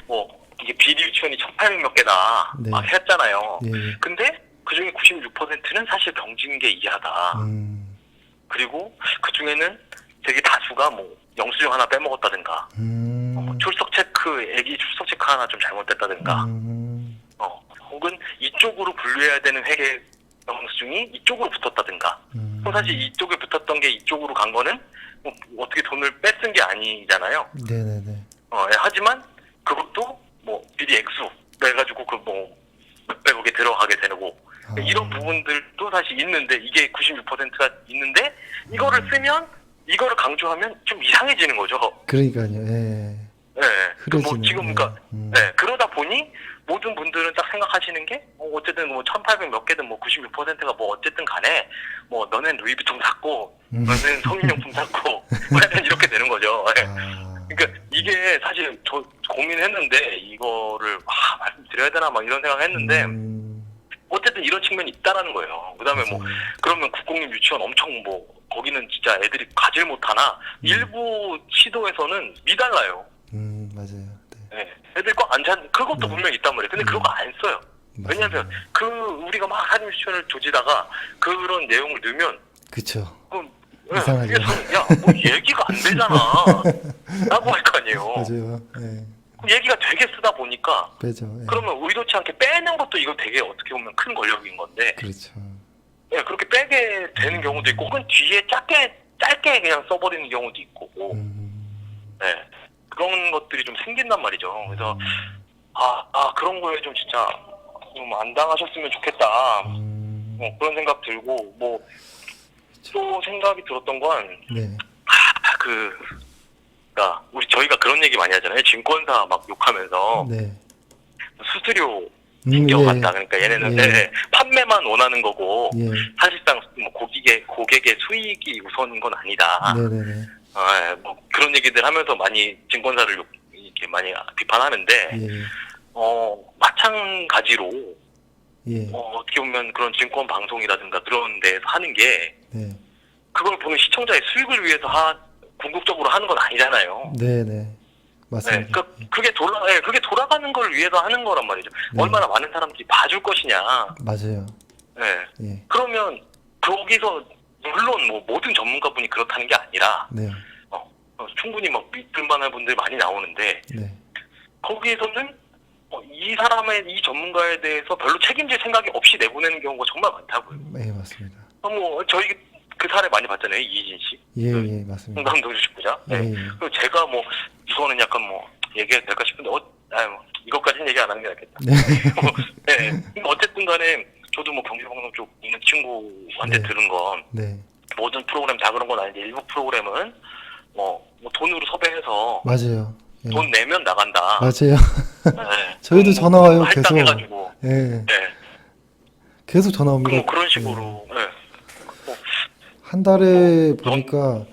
뭐 이게 비리 유치원이 1,800몇 개다 네. 막 했잖아요. 예. 근데 그중에 96%는 사실 병징계 이하다. 그리고 그중에는 되게 다수가 뭐 영수증 하나 빼먹었다든가 출석 체크 애기 출석 체크 하나 좀 잘못됐다든가 혹은 이쪽으로 분류해야 되는 회계 영수증이 이쪽으로 붙었다든가 그럼 사실 이쪽에 붙었던 게 이쪽으로 간 거는 뭐 어떻게 돈을 뺏은 게 아니잖아요. 네네네. 하지만 그것도 뭐 비리 액수 그래가지고 그 뭐 몇백억에 들어가게 되고 이런 부분들도 사실 있는데 이게 96%가 있는데 이거를 쓰면 이거를 강조하면 좀 이상해지는 거죠. 그러니까요. 예. 네. 뭐 흐려지는, 지금 그러니까 네. 그러다 보니 모든 분들은 딱 생각하시는 게 어쨌든 뭐 1,800 몇 개든 뭐 96%가 뭐 어쨌든 간에 뭐 너는 루이비통 샀고 너는 성인용품 샀고 뭐 약간 이렇게 되는 거죠. 네. 그러니까 이게 사실 저 고민했는데 이거를 말씀드려야 되나 막 이런 생각했는데 어쨌든 이런 측면이 있다라는 거예요. 그다음에 뭐 그러면 국공립 유치원 엄청 뭐 거기는 진짜 애들이 가질 못하나 일부 시도에서는 미달라요. 맞아요. 네. 애들 거 안 찾는 그것도 분명히 있단 말이에요. 근데 그런 거 안 써요. 왜냐하면 우리가 막 사립 유치원을 조지다가 그런 내용을 넣으면 그쵸. 그럼 이상하죠. 뭐 얘기가 안 되잖아 라고 할 거 아니에요. 맞아요. 예. 얘기가 되게 쓰다 보니까 빼죠. 예. 그러면 의도치 않게 빼는 것도 이거 되게 어떻게 보면 큰 권력인 건데 그렇죠. 네, 그렇게 빼게 되는 경우도 있고 혹은 뒤에 짧게 그냥 써버리는 경우도 있고 네, 그런 것들이 좀 생긴단 말이죠. 그래서 그런 거에 좀 진짜 좀 안 당하셨으면 좋겠다 그런 생각 들고 뭐 또 생각이 들었던 건 네. 그러니까 저희가 그런 얘기 많이 하잖아요. 증권사 막 욕하면서 네. 수수료 예. 챙겨간다. 그러니까 얘네는 예. 네, 판매만 원하는 거고 예. 사실상 뭐 고객의 수익이 우선인 건 아니다. 네네네. 뭐 그런 얘기들 하면서 많이 증권사를 이렇게 많이 비판하는데 예. 마찬가지로 예. 어떻게 보면 그런 증권 방송이라든가 그런 데서 하는 게 네. 그걸 보는 시청자의 수익을 위해서 궁극적으로 하는 건 아니잖아요. 네네. 맞습니다. 그게 돌아가는 걸 위해서 하는 거란 말이죠. 네. 얼마나 많은 사람들이 봐줄 것이냐. 맞아요. 네. 예. 그러면 거기서 물론 뭐 모든 전문가분이 그렇다는 게 아니라 네. 충분히 막 믿을 만한 분들 많이 나오는데 네. 거기에서는 이 전문가에 대해서 별로 책임질 생각이 없이 내보내는 경우가 정말 많다고요. 예, 맞습니다. 저희 그 사례 많이 봤잖아요. 이진 씨. 예, 예, 맞습니다. 흥남동 주식부자. 예, 네. 예. 그리고 제가 이거는 약간 얘기해도 될까 싶은데 이것까지는 얘기 안 하는 게 낫겠다. 네. 네. 어쨌든 간에 저도 경제방송 쪽 있는 친구한테 네. 들은 건 네. 모든 프로그램 다 그런 건 아닌데 일부 프로그램은 돈으로 섭외해서 맞아요. 예. 돈 내면 나간다. 맞아요. 네. 저희도 전화 와요, 계속. 할당해가지고. 예. 네. 계속 전화 옵니다. 그런 식으로. 네. 한 달에 보니까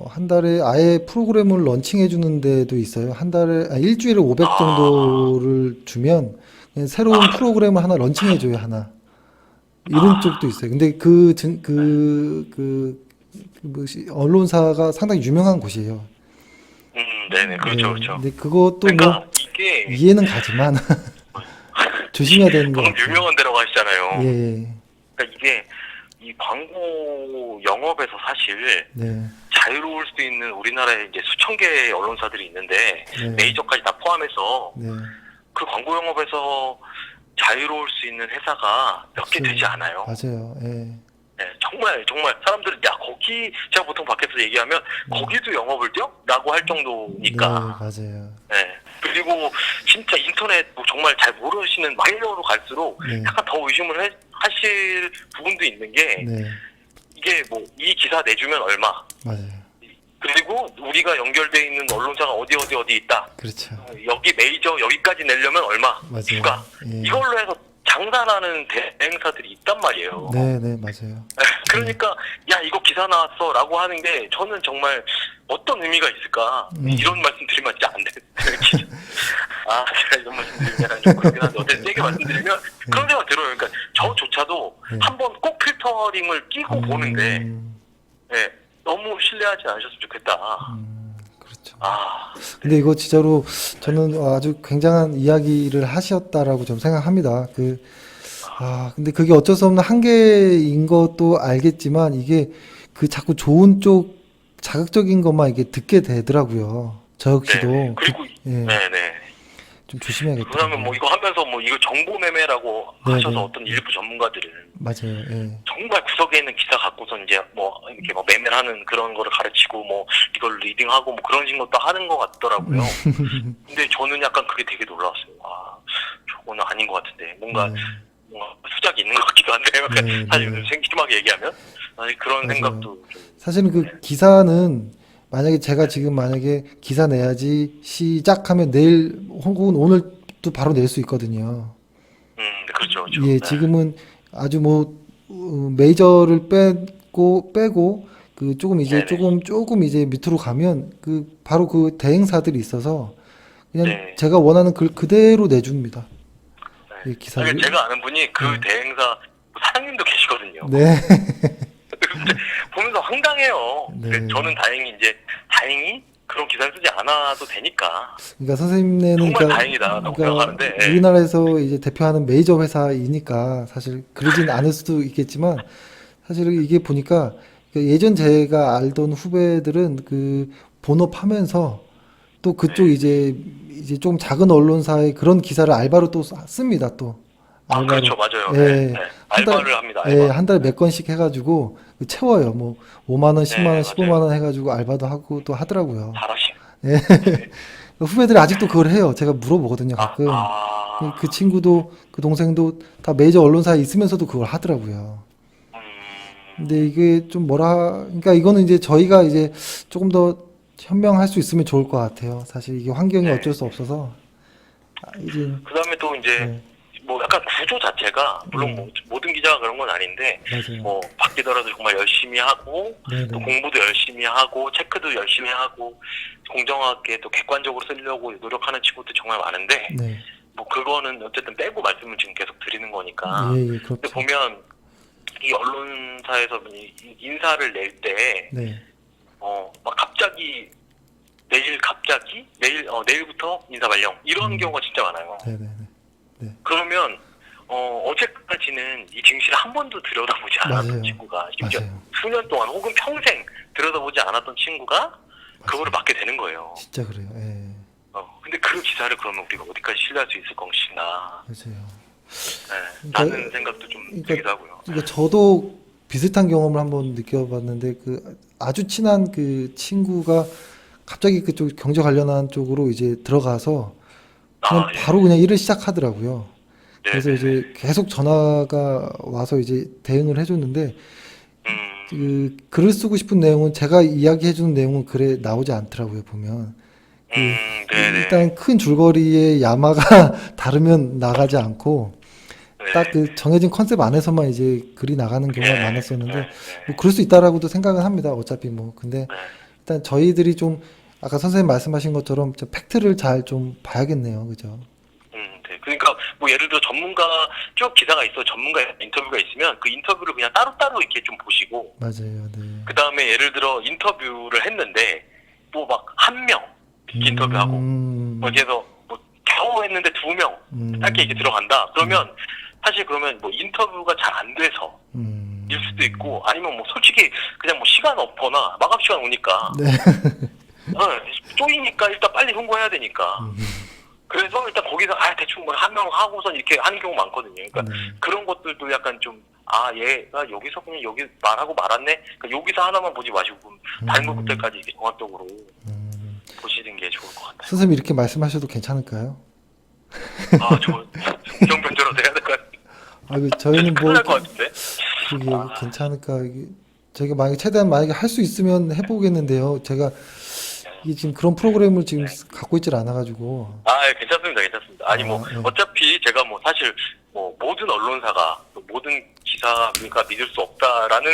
한 달에 아예 프로그램을 런칭해 주는 데도 있어요. 한 달에 일주일에 500 정도를 주면 그냥 새로운 프로그램을 하나 런칭해 줘요, 하나. 이런 쪽도 있어요. 근데 언론사가 상당히 유명한 곳이에요. 네네, 그렇죠, 네, 그렇죠. 근데 그것도 그러니까 이게 이해는 가지만 조심해야 되는 거 너무 같아요. 유명한 데라고 하시잖아요. 예. 그러니까 이게 이 광고 영업에서 사실 네. 자유로울 수 있는 우리나라에 이제 수천 개의 언론사들이 있는데 네. 메이저까지 다 포함해서 네. 그 광고 영업에서 자유로울 수 있는 회사가 몇 개 그렇죠. 되지 않아요. 맞아요. 예. 네, 정말 사람들은 거기 제가 보통 밖에서 얘기하면 거기도 영업을 뛰어? 라고 할 네, 정도니까. 맞아요. 네. 그리고 진짜 인터넷 정말 잘 모르시는 마이너로 갈수록 네. 약간 더 의심을 하실 부분도 있는 게 네. 이게 이 기사 내주면 얼마, 맞아요. 그리고 우리가 연결돼 있는 언론사가 어디 있다, 그렇죠. 여기 메이저 여기까지 내려면 얼마 맞아요. 추가, 예. 이걸로 해서 장사하는 대행사들이 있단 말이에요. 네, 네, 맞아요. 그러니까 야 이거 기사 나왔어 라고 하는 게 저는 정말 어떤 의미가 있을까, 이런 말씀 드리면 진짜 안 되는데 제가 이런 말씀 드리면 좀 그렇긴 한데 어쨌든 세게 말씀드리면 그런 생각 들어요. 그러니까 저조차도 네. 한번 꼭 필터링을 끼고 보는데 너무 신뢰하지 않으셨으면 좋겠다. 그렇죠. 네. 근데 이거 진짜로 저는 아주 굉장한 이야기를 하셨다라고 좀 생각합니다. 근데 그게 어쩔 수 없는 한계인 것도 알겠지만 이게 자꾸 좋은 쪽 자극적인 것만 이게 듣게 되더라고요. 저 역시도 네. 그리고 예, 좀 조심해야겠다. 그러면 이거 하면서 이거 정보 매매라고 네, 하셔서 네. 어떤 일부 전문가들은 맞아요. 예. 정말 구석에 있는 기사 갖고서 이제 이렇게 매매를 하는 그런 거를 가르치고 이걸 리딩하고 그런 것도 하는 것 같더라고요. 근데 저는 약간 그게 되게 놀라웠어요. 저거는 아닌 것 같은데 뭔가 수작이 있는 것 같기도 한데요. 네, 사실 네. 생심하게 얘기하면 그런 맞아요. 생각도 좀. 사실은 기사는 만약에 제가 지금 만약에 기사 내야지 시작하면 내일 혹은 오늘 또 바로 낼 수 있거든요. 그렇죠. 예, 네. 지금은 아주 메이저를 빼고 조금 이제 네네. 조금 이제 밑으로 가면 바로 대행사들이 있어서 그냥 네. 제가 원하는 글 그대로 내줍니다. 네. 이 기사를. 제가 아는 분이 그 대행사 사장님도 계시거든요. 네. 보면서 황당해요. 네. 근데 저는 다행히 그런 기사를 쓰지 않아도 되니까. 그러니까 선생님네는 정말 다행이다라고 생각하는데, 예. 우리나라에서 이제 대표하는 메이저 회사이니까 사실 그러진 않을 수도 있겠지만 사실 이게 보니까 예전 제가 알던 후배들은 본업하면서 또 그쪽 네. 이제 좀 작은 언론사의 그런 기사를 알바로 또 씁니다, 또. 알바로. 그렇죠, 맞아요. 예. 네. 알바를 합니다. 알바. 예, 한 달에 몇 건씩 해가지고 채워요. 5만 원, 10만 원, 네, 15만 원 해가지고 알바도 하고 또 하더라고요. 잘하시. 후배들이 아직도 그걸 해요. 제가 물어보거든요, 가끔. 그 친구도, 그 동생도 다 메이저 언론사에 있으면서도 그걸 하더라고요. 근데 이게 좀 그러니까 이거는 이제 저희가 이제 조금 더 현명할 수 있으면 좋을 것 같아요. 사실 이게 환경이 네. 어쩔 수 없어서. 이제 그다음에 또 이제 네, 뭐 약간 구조 자체가 물론 뭐 모든 기자가 그런 건 아닌데 맞아요. 뭐 바뀌더라도 정말 열심히 하고 네, 또 네, 공부도 열심히 하고 체크도 열심히 하고 공정하게 또 객관적으로 쓰려고 노력하는 친구도 정말 많은데 네, 뭐 그거는 어쨌든 빼고 말씀을 지금 계속 드리는 거니까. 예, 예, 근데 그렇죠. 보면 이 언론사에서 이 인사를 낼 때 네, 막 갑자기 내일부터 인사 발령 이런 경우가 진짜 많아요. 네, 네, 네, 그러면 어제까지는 이 증시를 한 번도 들여다보지 않았던 맞아요. 친구가 심지어 맞아요. 수년 동안 혹은 평생 들여다보지 않았던 친구가 그거를 맞아요. 맡게 되는 거예요. 진짜 그래요. 예, 근데 그 기사를 그러면 우리가 어디까지 신뢰할 수 있을 것이나 맞아요. 라는 생각도 좀 그러니까- 들기도 하고요. 그러니까 저도 비슷한 경험을 한번 느껴봤는데 그 아주 친한 그 친구가 갑자기 그쪽 경제 관련한 쪽으로 이제 들어가서 그냥 예. 바로 그냥 일을 시작하더라고요. 네, 그래서 네, 이제 계속 전화가 와서 이제 대응을 해줬는데 음, 그 글을 쓰고 싶은 내용은 제가 이야기해주는 내용은 글에 나오지 않더라고요. 보면 네네. 일단 큰 줄거리의 야마가 다르면 나가지 않고 네. 딱 그 정해진 컨셉 안에서만 이제 글이 나가는 경우가 네, 많았었는데 네, 뭐 그럴 수 있다라고도 생각은 합니다. 어차피 뭐 근데 네. 일단 저희들이 좀 아까 선생님 말씀하신 것처럼 좀 팩트를 잘 좀 봐야겠네요. 그죠? 네. 그러니까 뭐 예를 들어 전문가 쭉 기사가 있어 전문가 인터뷰가 있으면 그 인터뷰를 그냥 따로따로 이렇게 좀 보시고 맞아요. 네. 그 다음에 예를 들어 인터뷰를 했는데 뭐 막 한 명 인터뷰하고 뭐 그래서 뭐 겨우 했는데 2명 짧게 이렇게 들어간다. 그러면 사실 그러면 뭐 인터뷰가 잘 안 돼서 일 수도 있고 아니면 뭐 솔직히 그냥 뭐 시간 없거나 마감 시간 오니까 네. 쪼이니까 일단 빨리 홍보해야 되니까 그래서 일단 거기서 대충 뭐 한 명 하고선 이렇게 하는 경우 많거든요. 그러니까 네. 그런 것들도 약간 좀 얘가 여기서 그냥 여기 말하고 말았네. 그러니까 여기서 하나만 보지 마시고 발목부터까지 이렇게 종합적으로 보시는 게 좋을 것 같아요. 선생님 이렇게 말씀하셔도 괜찮을까요? 저 공정변조라도 해야 될 것 같아요. 그 저희는 뭐 큰일 날 것 같은데. 그게 괜찮을까? 저희가 만약에 할 수 있으면 해보겠는데요. 제가 이게 지금 그런 프로그램을 지금 갖고 있질 않아가지고. 괜찮습니다, 괜찮습니다. 아니 뭐 네. 어차피 제가 뭐 사실 뭐 모든 언론사가 또 모든 기사가 믿을 수 없다라는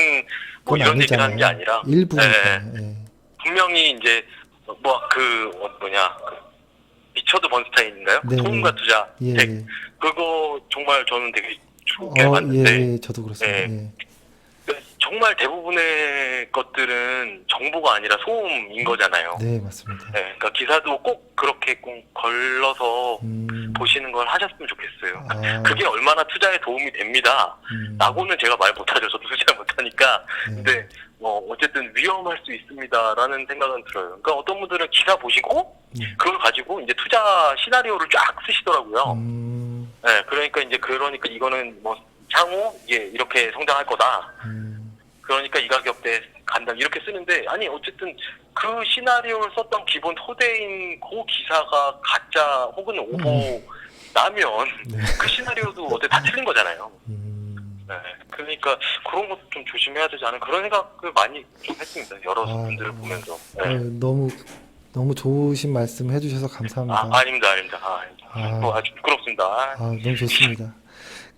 뭐 그건 이런 얘기를 하는 게 아니잖아요. 아니라 일부니까. 예. 분명히 이제 리처드 번스타인인가요? 네, 소음과 네. 투자 예, 책 예. 그거 정말 저는 되게 좋게 봤는데 예, 저도 그렇습니다. 네. 예. 정말 대부분의 것들은 정보가 아니라 소음인 거잖아요. 네, 맞습니다. 그러니까 기사도 꼭 그렇게 꼭 걸러서 보시는 걸 하셨으면 좋겠어요. 그게 얼마나 투자에 도움이 됩니다. 라고는 제가 말 못하죠. 저도 투자 못하니까. 네. 근데 어쨌든 위험할 수 있습니다라는 생각은 들어요. 그러니까 어떤 분들은 기사 보시고 그걸 가지고 이제 투자 시나리오를 쫙 쓰시더라고요. 그러니까 이거는 뭐 향후 이렇게 성장할 거다. 그러니까 이 가격대에 간다 이렇게 쓰는데 아니 어쨌든 그 시나리오를 썼던 기본 토대인 그 기사가 가짜 혹은 오보라면 그 시나리오도 어때 다 틀린 거잖아요. 그러니까 그런 것도 좀 조심해야 되지 않은 그런 생각을 많이 좀 했습니다. 여러 분들을 보면서. 너무 좋으신 말씀 해주셔서 감사합니다. 아닙니다. 아주 부끄럽습니다. 너무 좋습니다.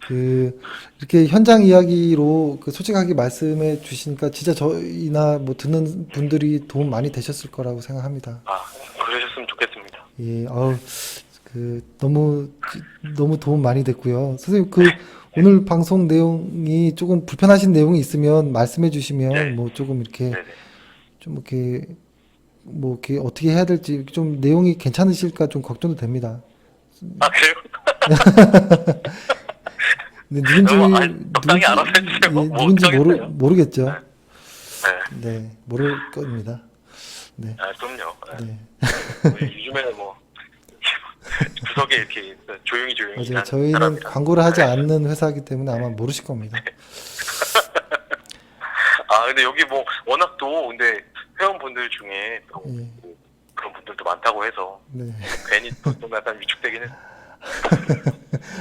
이렇게 현장 이야기로 솔직하게 말씀해 주시니까 진짜 저희나 뭐 듣는 분들이 도움 많이 되셨을 거라고 생각합니다. 그러셨으면 좋겠습니다. 예, 너무 도움 많이 됐고요. 선생님, 오늘 방송 내용이 조금 불편하신 내용이 있으면 말씀해 주시면 네. 뭐 조금 이렇게 네네. 좀 이렇게 어떻게 해야 될지 좀 내용이 괜찮으실까 좀 걱정도 됩니다. 그래요? 근데 적당히 알아서 해주세요. 뭐 누군지 어쩌겠어요. 모르겠죠. 네. 네, 모를 겁니다. 네. 그럼요. 네. 요즘에는 뭐 구석에 이렇게 조용히 맞아요. 하는 저희는 사람이라. 광고를 하지 않는 회사이기 때문에 아마 모르실 겁니다. 근데 여기 뭐 워낙 또 근데 회원분들 중에 또 예. 그런 분들도 많다고 해서 네. 괜히 또 약간 위축되긴 해.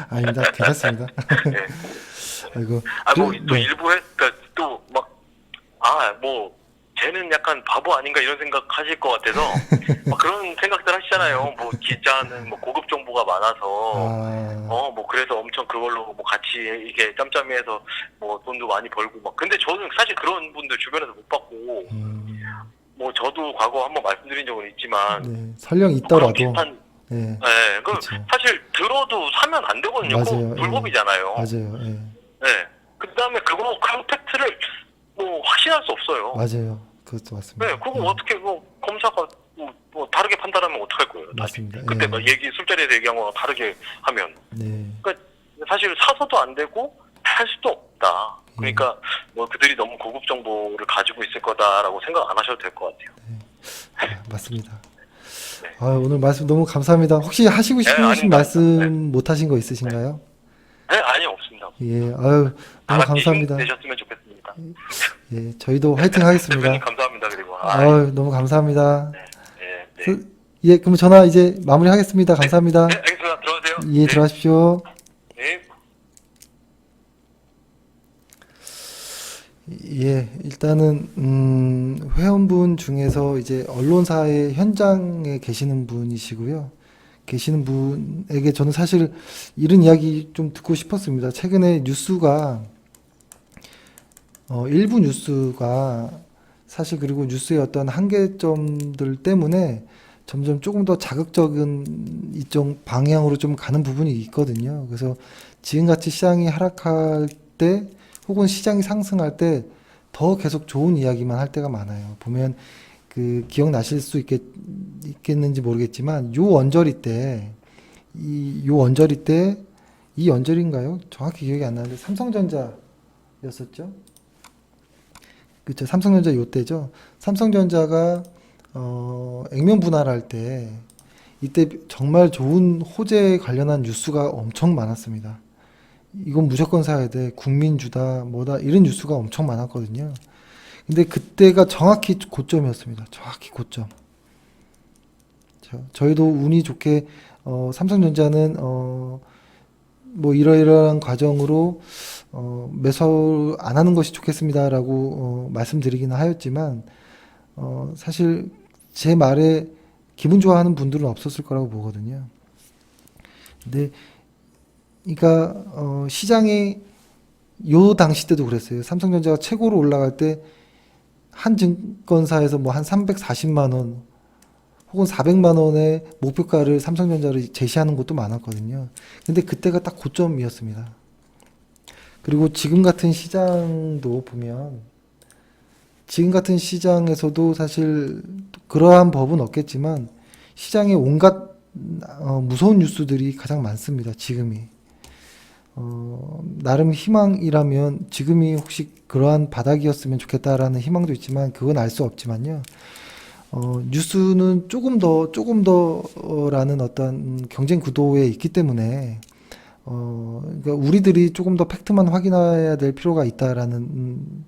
아닙니다. 괜찮습니다. 네. 아이고. 또 네. 일부 뭐 쟤는 약간 약간 바보 아닌가 이런 생각 하실 것 같아서 막 그런 생각들 하시잖아요. 뭐 기자는 뭐 고급 정보가 많아서 뭐 그래서 엄청 그걸로 뭐 같이 이게 짬짬이해서 뭐 돈도 많이 벌고 막. 근데 저는 사실 그런 분들 주변에서 못 봤고 뭐 저도 과거 한번 말씀드린 적은 있지만 네, 설령 그런 있더라도 비슷한 네, 네, 그 그쵸. 사실 들어도 사면 안 되거든요. 그거 맞아요. 불법이잖아요. 맞아요. 예. 네. 그다음에 그 팩트를 뭐 확신할 수 없어요. 맞아요. 그것도 맞습니다. 네, 그거 어떻게 검사가 뭐 다르게 판단하면 어떡할 거예요? 맞습니다. 그때 예. 막 술자리에서 얘기한 거랑 다르게 하면. 네. 그러니까 사실 사서도 안 되고 할 수도 없다. 그러니까 뭐 그들이 너무 고급 정보를 가지고 있을 거다라고 생각 안 하셔도 될 것 같아요. 맞습니다. 네. 오늘 말씀 너무 감사합니다. 혹시 하시고 싶으신 아닙니다. 말씀 못 하신 거 있으신가요? 네, 아니 없습니다. 예. 너무 다 같이 감사합니다. 힘내셨으면 좋겠습니다. 예. 저희도 화이팅 대표님 하겠습니다. 감사합니다. 그리고 너무 감사합니다. 네. 예, 그럼 전화 이제 마무리하겠습니다. 감사합니다. 네, 알겠습니다. 들어가세요. 예, 들어가십시오. 네. 예, 일단은 회원분 중에서 이제 언론사의 현장에 계시는 분이시고요. 계시는 분에게 저는 사실 이런 이야기 좀 듣고 싶었습니다. 최근에 뉴스가 일부 뉴스가 사실 그리고 뉴스의 어떤 한계점들 때문에 점점 조금 더 자극적인 이쪽 방향으로 좀 가는 부분이 있거든요. 그래서 지금같이 시장이 하락할 때 혹은 시장이 상승할 때 더 계속 좋은 이야기만 할 때가 많아요. 보면 그 기억나실 수 있겠는지 모르겠지만 요 언저리 때 이 언저리인가요? 정확히 기억이 안 나는데 삼성전자였었죠. 그렇죠. 삼성전자 요때죠. 삼성전자가 액면 분할할 때 이때 정말 좋은 호재 관련한 뉴스가 엄청 많았습니다. 이건 무조건 사야 돼. 국민주다, 뭐다, 이런 뉴스가 엄청 많았거든요. 근데 그때가 정확히 고점이었습니다. 정확히 고점. 저희도 운이 좋게, 삼성전자는, 뭐, 이러이러한 과정으로, 매수 안 하는 것이 좋겠습니다라고, 말씀드리기는 하였지만, 사실 제 말에 기분 좋아하는 분들은 없었을 거라고 보거든요. 근데, 그러니까 시장이 요 당시 때도 그랬어요. 삼성전자가 최고로 올라갈 때 한 증권사에서 뭐 한 340만 원 혹은 400만 원의 목표가를 삼성전자를 제시하는 것도 많았거든요. 근데 그때가 딱 고점이었습니다. 그리고 지금 같은 시장도 보면 지금 같은 시장에서도 사실 그러한 법은 없겠지만 시장에 온갖 무서운 뉴스들이 가장 많습니다. 지금이. 나름 희망이라면 지금이 혹시 그러한 바닥이었으면 좋겠다라는 희망도 있지만 그건 알 수 없지만요. 뉴스는 조금 더라는 어떤 경쟁 구도에 있기 때문에 그러니까 우리들이 조금 더 팩트만 확인해야 될 필요가 있다라는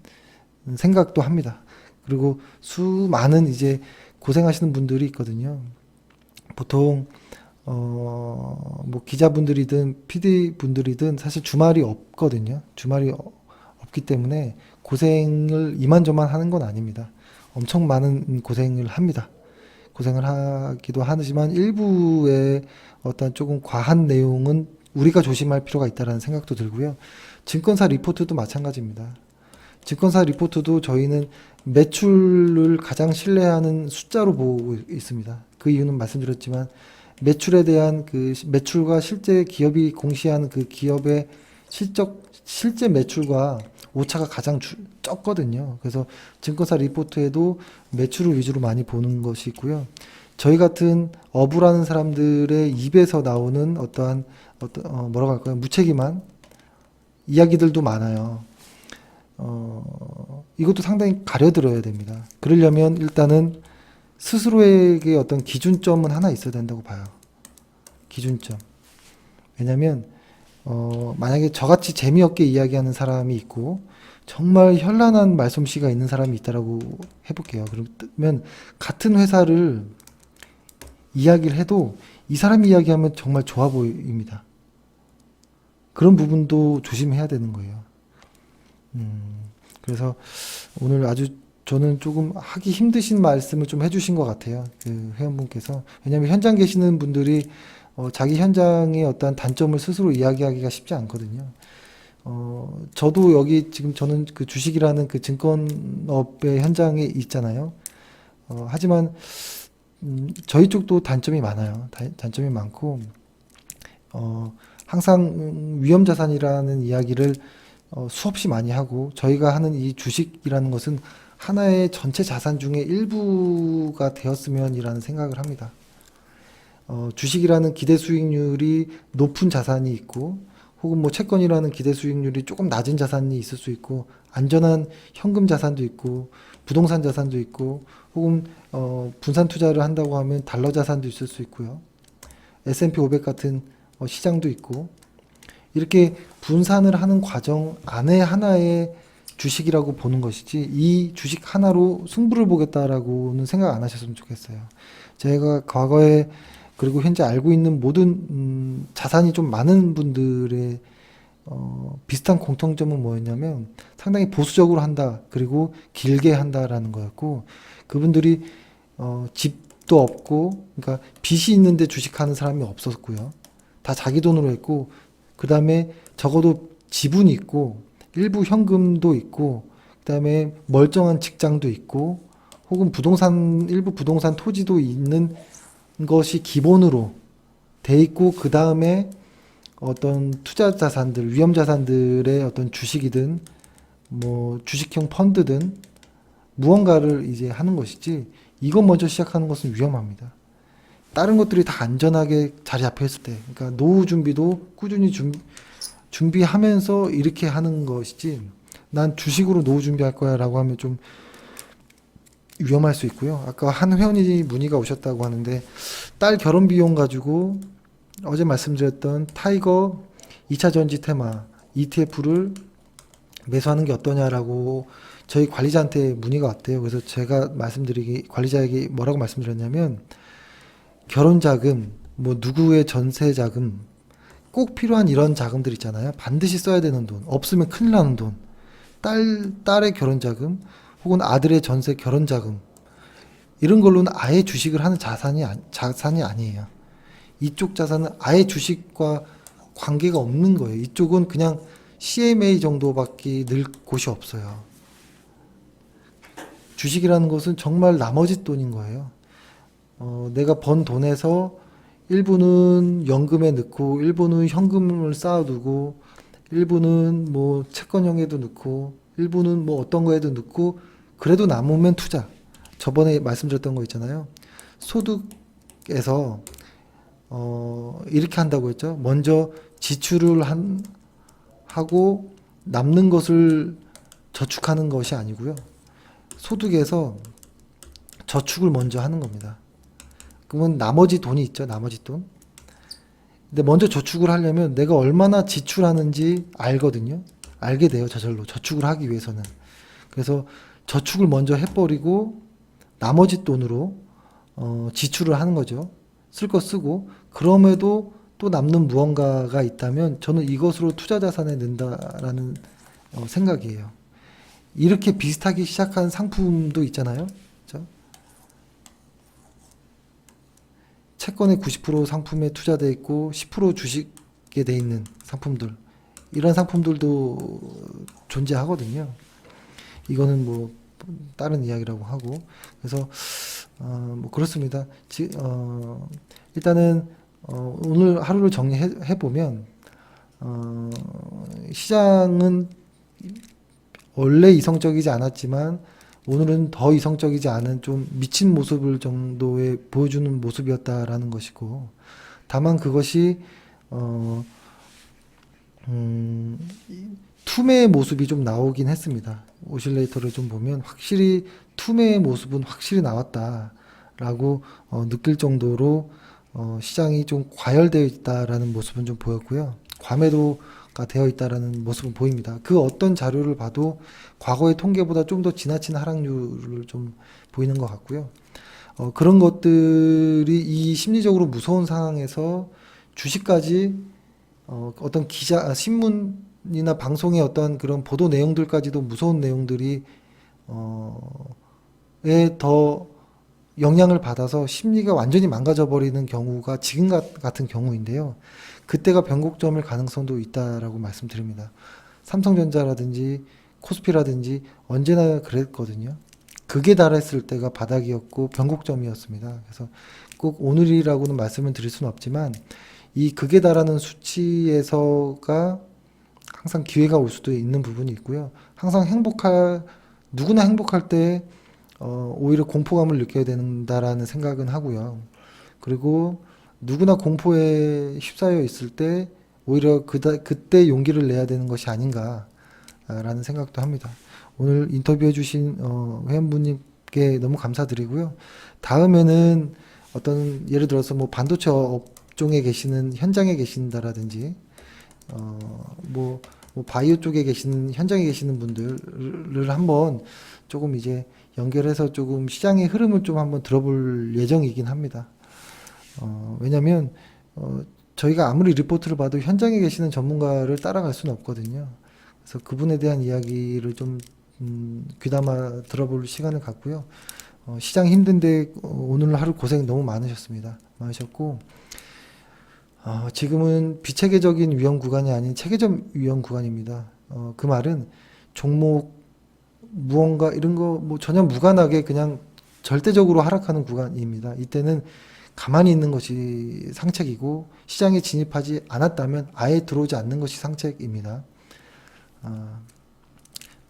생각도 합니다. 그리고 수많은 이제 고생하시는 분들이 있거든요. 보통 뭐 기자분들이든 PD분들이든 사실 주말이 없거든요. 주말이 없기 때문에 고생을 이만저만 하는 건 아닙니다. 엄청 많은 고생을 합니다. 고생을 하기도 하지만 일부의 어떤 조금 과한 내용은 우리가 조심할 필요가 있다는 생각도 들고요. 증권사 리포트도 마찬가지입니다. 증권사 리포트도 저희는 매출을 가장 신뢰하는 숫자로 보고 있습니다. 그 이유는 말씀드렸지만 매출에 대한 그 매출과 실제 기업이 공시하는 그 기업의 실제 매출과 오차가 가장 적거든요. 그래서 증권사 리포트에도 매출을 위주로 많이 보는 것이 있고요. 저희 같은 어부라는 사람들의 입에서 나오는 어떠한 뭐라고 할까요? 무책임한 이야기들도 많아요. 이것도 상당히 가려들어야 됩니다. 그러려면 일단은 스스로에게 어떤 기준점은 하나 있어야 된다고 봐요. 기준점. 왜냐면 만약에 저같이 재미없게 이야기하는 사람이 있고 정말 현란한 말솜씨가 있는 사람이 있다라고 해볼게요. 그러면 같은 회사를 이야기를 해도 이 사람이 이야기하면 정말 좋아 보입니다. 그런 부분도 조심해야 되는 거예요. 그래서 오늘 아주 저는 조금 하기 힘드신 말씀을 좀 해주신 것 같아요. 그 회원분께서. 왜냐하면 현장 계시는 분들이 자기 현장의 어떤 단점을 스스로 이야기하기가 쉽지 않거든요. 저도 여기 지금 저는 그 주식이라는 그 증권업의 현장에 있잖아요. 하지만 저희 쪽도 단점이 많아요. 단점이 많고 항상 위험 자산이라는 이야기를 수없이 많이 하고 저희가 하는 이 주식이라는 것은 하나의 전체 자산 중에 일부가 되었으면이라는 생각을 합니다. 주식이라는 기대 수익률이 높은 자산이 있고 혹은 뭐 채권이라는 기대 수익률이 조금 낮은 자산이 있을 수 있고 안전한 현금 자산도 있고 부동산 자산도 있고 혹은 분산 투자를 한다고 하면 달러 자산도 있을 수 있고요. S&P 500 같은 시장도 있고 이렇게 분산을 하는 과정 안에 하나의 주식이라고 보는 것이지 이 주식 하나로 승부를 보겠다라고는 생각 안 하셨으면 좋겠어요. 제가 과거에 그리고 현재 알고 있는 모든 자산이 좀 많은 분들의 비슷한 공통점은 뭐였냐면 상당히 보수적으로 한다 그리고 길게 한다라는 거였고 그분들이 집도 없고 그러니까 빚이 있는데 주식하는 사람이 없었고요. 다 자기 돈으로 했고 그 다음에 적어도 지분이 있고 일부 현금도 있고 그 다음에 멀쩡한 직장도 있고 혹은 일부 부동산 토지도 있는 것이 기본으로 돼 있고 그 다음에 어떤 투자 자산들, 위험 자산들의 어떤 주식이든 뭐 주식형 펀드든 무언가를 이제 하는 것이지 이것 먼저 시작하는 것은 위험합니다. 다른 것들이 다 안전하게 자리 잡혀 있을 때, 그러니까 노후 준비도 꾸준히 준비하면서 이렇게 하는 것이지 난 주식으로 노후 준비할 거야라고 하면 좀 위험할 수 있고요. 아까 한 회원이 문의가 오셨다고 하는데 딸 결혼 비용 가지고 어제 말씀드렸던 타이거 2차 전지 테마 ETF를 매수하는 게 어떠냐라고 저희 관리자한테 문의가 왔대요. 그래서 제가 관리자에게 뭐라고 말씀드렸냐면 결혼 자금, 뭐 누구의 전세 자금, 꼭 필요한 이런 자금들 있잖아요. 반드시 써야 되는 돈, 없으면 큰일 나는 돈, 딸의 결혼 자금, 혹은 아들의 전세 결혼 자금, 이런 걸로는 아예 주식을 하는 자산이 아니에요. 이쪽 자산은 아예 주식과 관계가 없는 거예요. 이쪽은 그냥 CMA 정도밖에 늘 곳이 없어요. 주식이라는 것은 정말 나머지 돈인 거예요. 내가 번 돈에서 일부는 연금에 넣고 일부는 현금을 쌓아두고 일부는 뭐 채권형에도 넣고 일부는 뭐 어떤 거에도 넣고 그래도 남으면 투자. 저번에 말씀드렸던 거 있잖아요. 소득에서 이렇게 한다고 했죠. 먼저 지출을 하고 남는 것을 저축하는 것이 아니고요. 소득에서 저축을 먼저 하는 겁니다. 그러면 나머지 돈이 있죠. 나머지 돈. 근데 먼저 저축을 하려면 내가 얼마나 지출하는지 알거든요. 알게 돼요. 저절로. 저축을 하기 위해서는. 그래서 저축을 먼저 해버리고 나머지 돈으로 지출을 하는 거죠. 쓸 거 쓰고 그럼에도 또 남는 무언가가 있다면 저는 이것으로 투자 자산에 넣는다라는 생각이에요. 이렇게 비슷하게 시작한 상품도 있잖아요. 그렇죠? 채권의 90% 상품에 투자되어 있고 10% 주식에 돼 있는 상품들 이런 상품들도 존재하거든요. 이거는 뭐 다른 이야기라고 하고 그래서 뭐 그렇습니다. 일단은 오늘 하루를 정리해 보면 시장은 원래 이성적이지 않았지만 오늘은 더 이성적이지 않은 좀 미친 모습을 정도의 보여주는 모습이었다라는 것이고 다만 그것이 투매의 모습이 좀 나오긴 했습니다. 오실레이터를 좀 보면 확실히 투매의 모습은 확실히 나왔다라고 느낄 정도로 시장이 좀 과열되어 있다라는 모습은 좀 보였고요. 과매도가 되어 있다라는 모습은 보입니다. 그 어떤 자료를 봐도 과거의 통계보다 좀 더 지나친 하락률을 좀 보이는 것 같고요. 그런 것들이 이 심리적으로 무서운 상황에서 주식까지 어떤 신문이나 방송의 어떤 그런 보도 내용들까지도 무서운 내용들이 에 더 영향을 받아서 심리가 완전히 망가져 버리는 경우가 지금 같은 경우인데요. 그때가 변곡점일 가능성도 있다라고 말씀드립니다. 삼성전자라든지 코스피라든지 언제나 그랬거든요. 극에 달했을 때가 바닥이었고 변곡점이었습니다. 그래서 꼭 오늘이라고는 말씀을 드릴 수는 없지만 이 극에 달하는 수치에서가 항상 기회가 올 수도 있는 부분이 있고요. 항상 누구나 행복할 때 오히려 공포감을 느껴야 된다라는 생각은 하고요. 그리고 누구나 공포에 휩싸여 있을 때 오히려 그때 용기를 내야 되는 것이 아닌가라는 생각도 합니다. 오늘 인터뷰해주신 회원분님께 너무 감사드리고요. 다음에는 어떤 예를 들어서 뭐 반도체 업종에 계시는 현장에 계신다라든지 뭐 바이오 쪽에 계시는 현장에 계시는 분들을 한번 조금 이제 연결해서 조금 시장의 흐름을 좀 한번 들어볼 예정이긴 합니다. 왜냐면 저희가 아무리 리포트를 봐도 현장에 계시는 전문가를 따라갈 수는 없거든요. 그래서 그분에 대한 이야기를 좀 귀담아 들어볼 시간을 갖고요. 시장 힘든데 오늘 하루 고생 너무 많으셨고 지금은 비체계적인 위험 구간이 아닌 체계적 위험 구간입니다. 그 말은 종목 무언가 이런 거 뭐 전혀 무관하게 그냥 절대적으로 하락하는 구간입니다. 이때는 가만히 있는 것이 상책이고 시장에 진입하지 않았다면 아예 들어오지 않는 것이 상책입니다.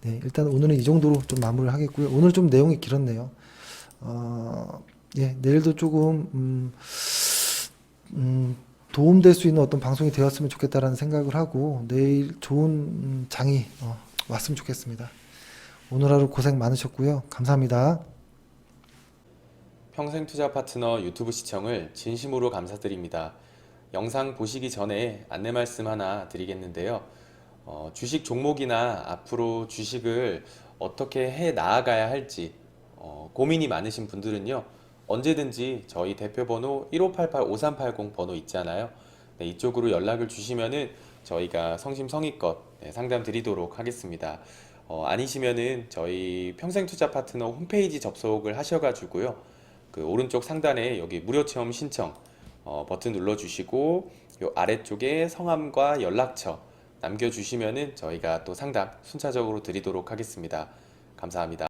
네, 일단 오늘은 이 정도로 좀 마무리를 하겠고요. 오늘 좀 내용이 길었네요. 예, 내일도 조금 도움될 수 있는 어떤 방송이 되었으면 좋겠다라는 생각을 하고 내일 좋은 장이 왔으면 좋겠습니다. 오늘 하루 고생 많으셨고요. 감사합니다. 평생투자 파트너 유튜브 시청을 진심으로 감사드립니다. 영상 보시기 전에 안내 말씀 하나 드리겠는데요. 주식 종목이나 앞으로 주식을 어떻게 해 나아가야 할지 고민이 많으신 분들은요. 언제든지 저희 대표번호 1588-5380 번호 있잖아요. 네, 이쪽으로 연락을 주시면은 저희가 성심성의껏 상담 드리도록 하겠습니다. 아니시면은 저희 평생투자 파트너 홈페이지 접속을 하셔가지고요. 그 오른쪽 상단에 여기 무료 체험 신청 버튼 눌러주시고 요 아래쪽에 성함과 연락처 남겨주시면은 저희가 또 상담 순차적으로 드리도록 하겠습니다. 감사합니다.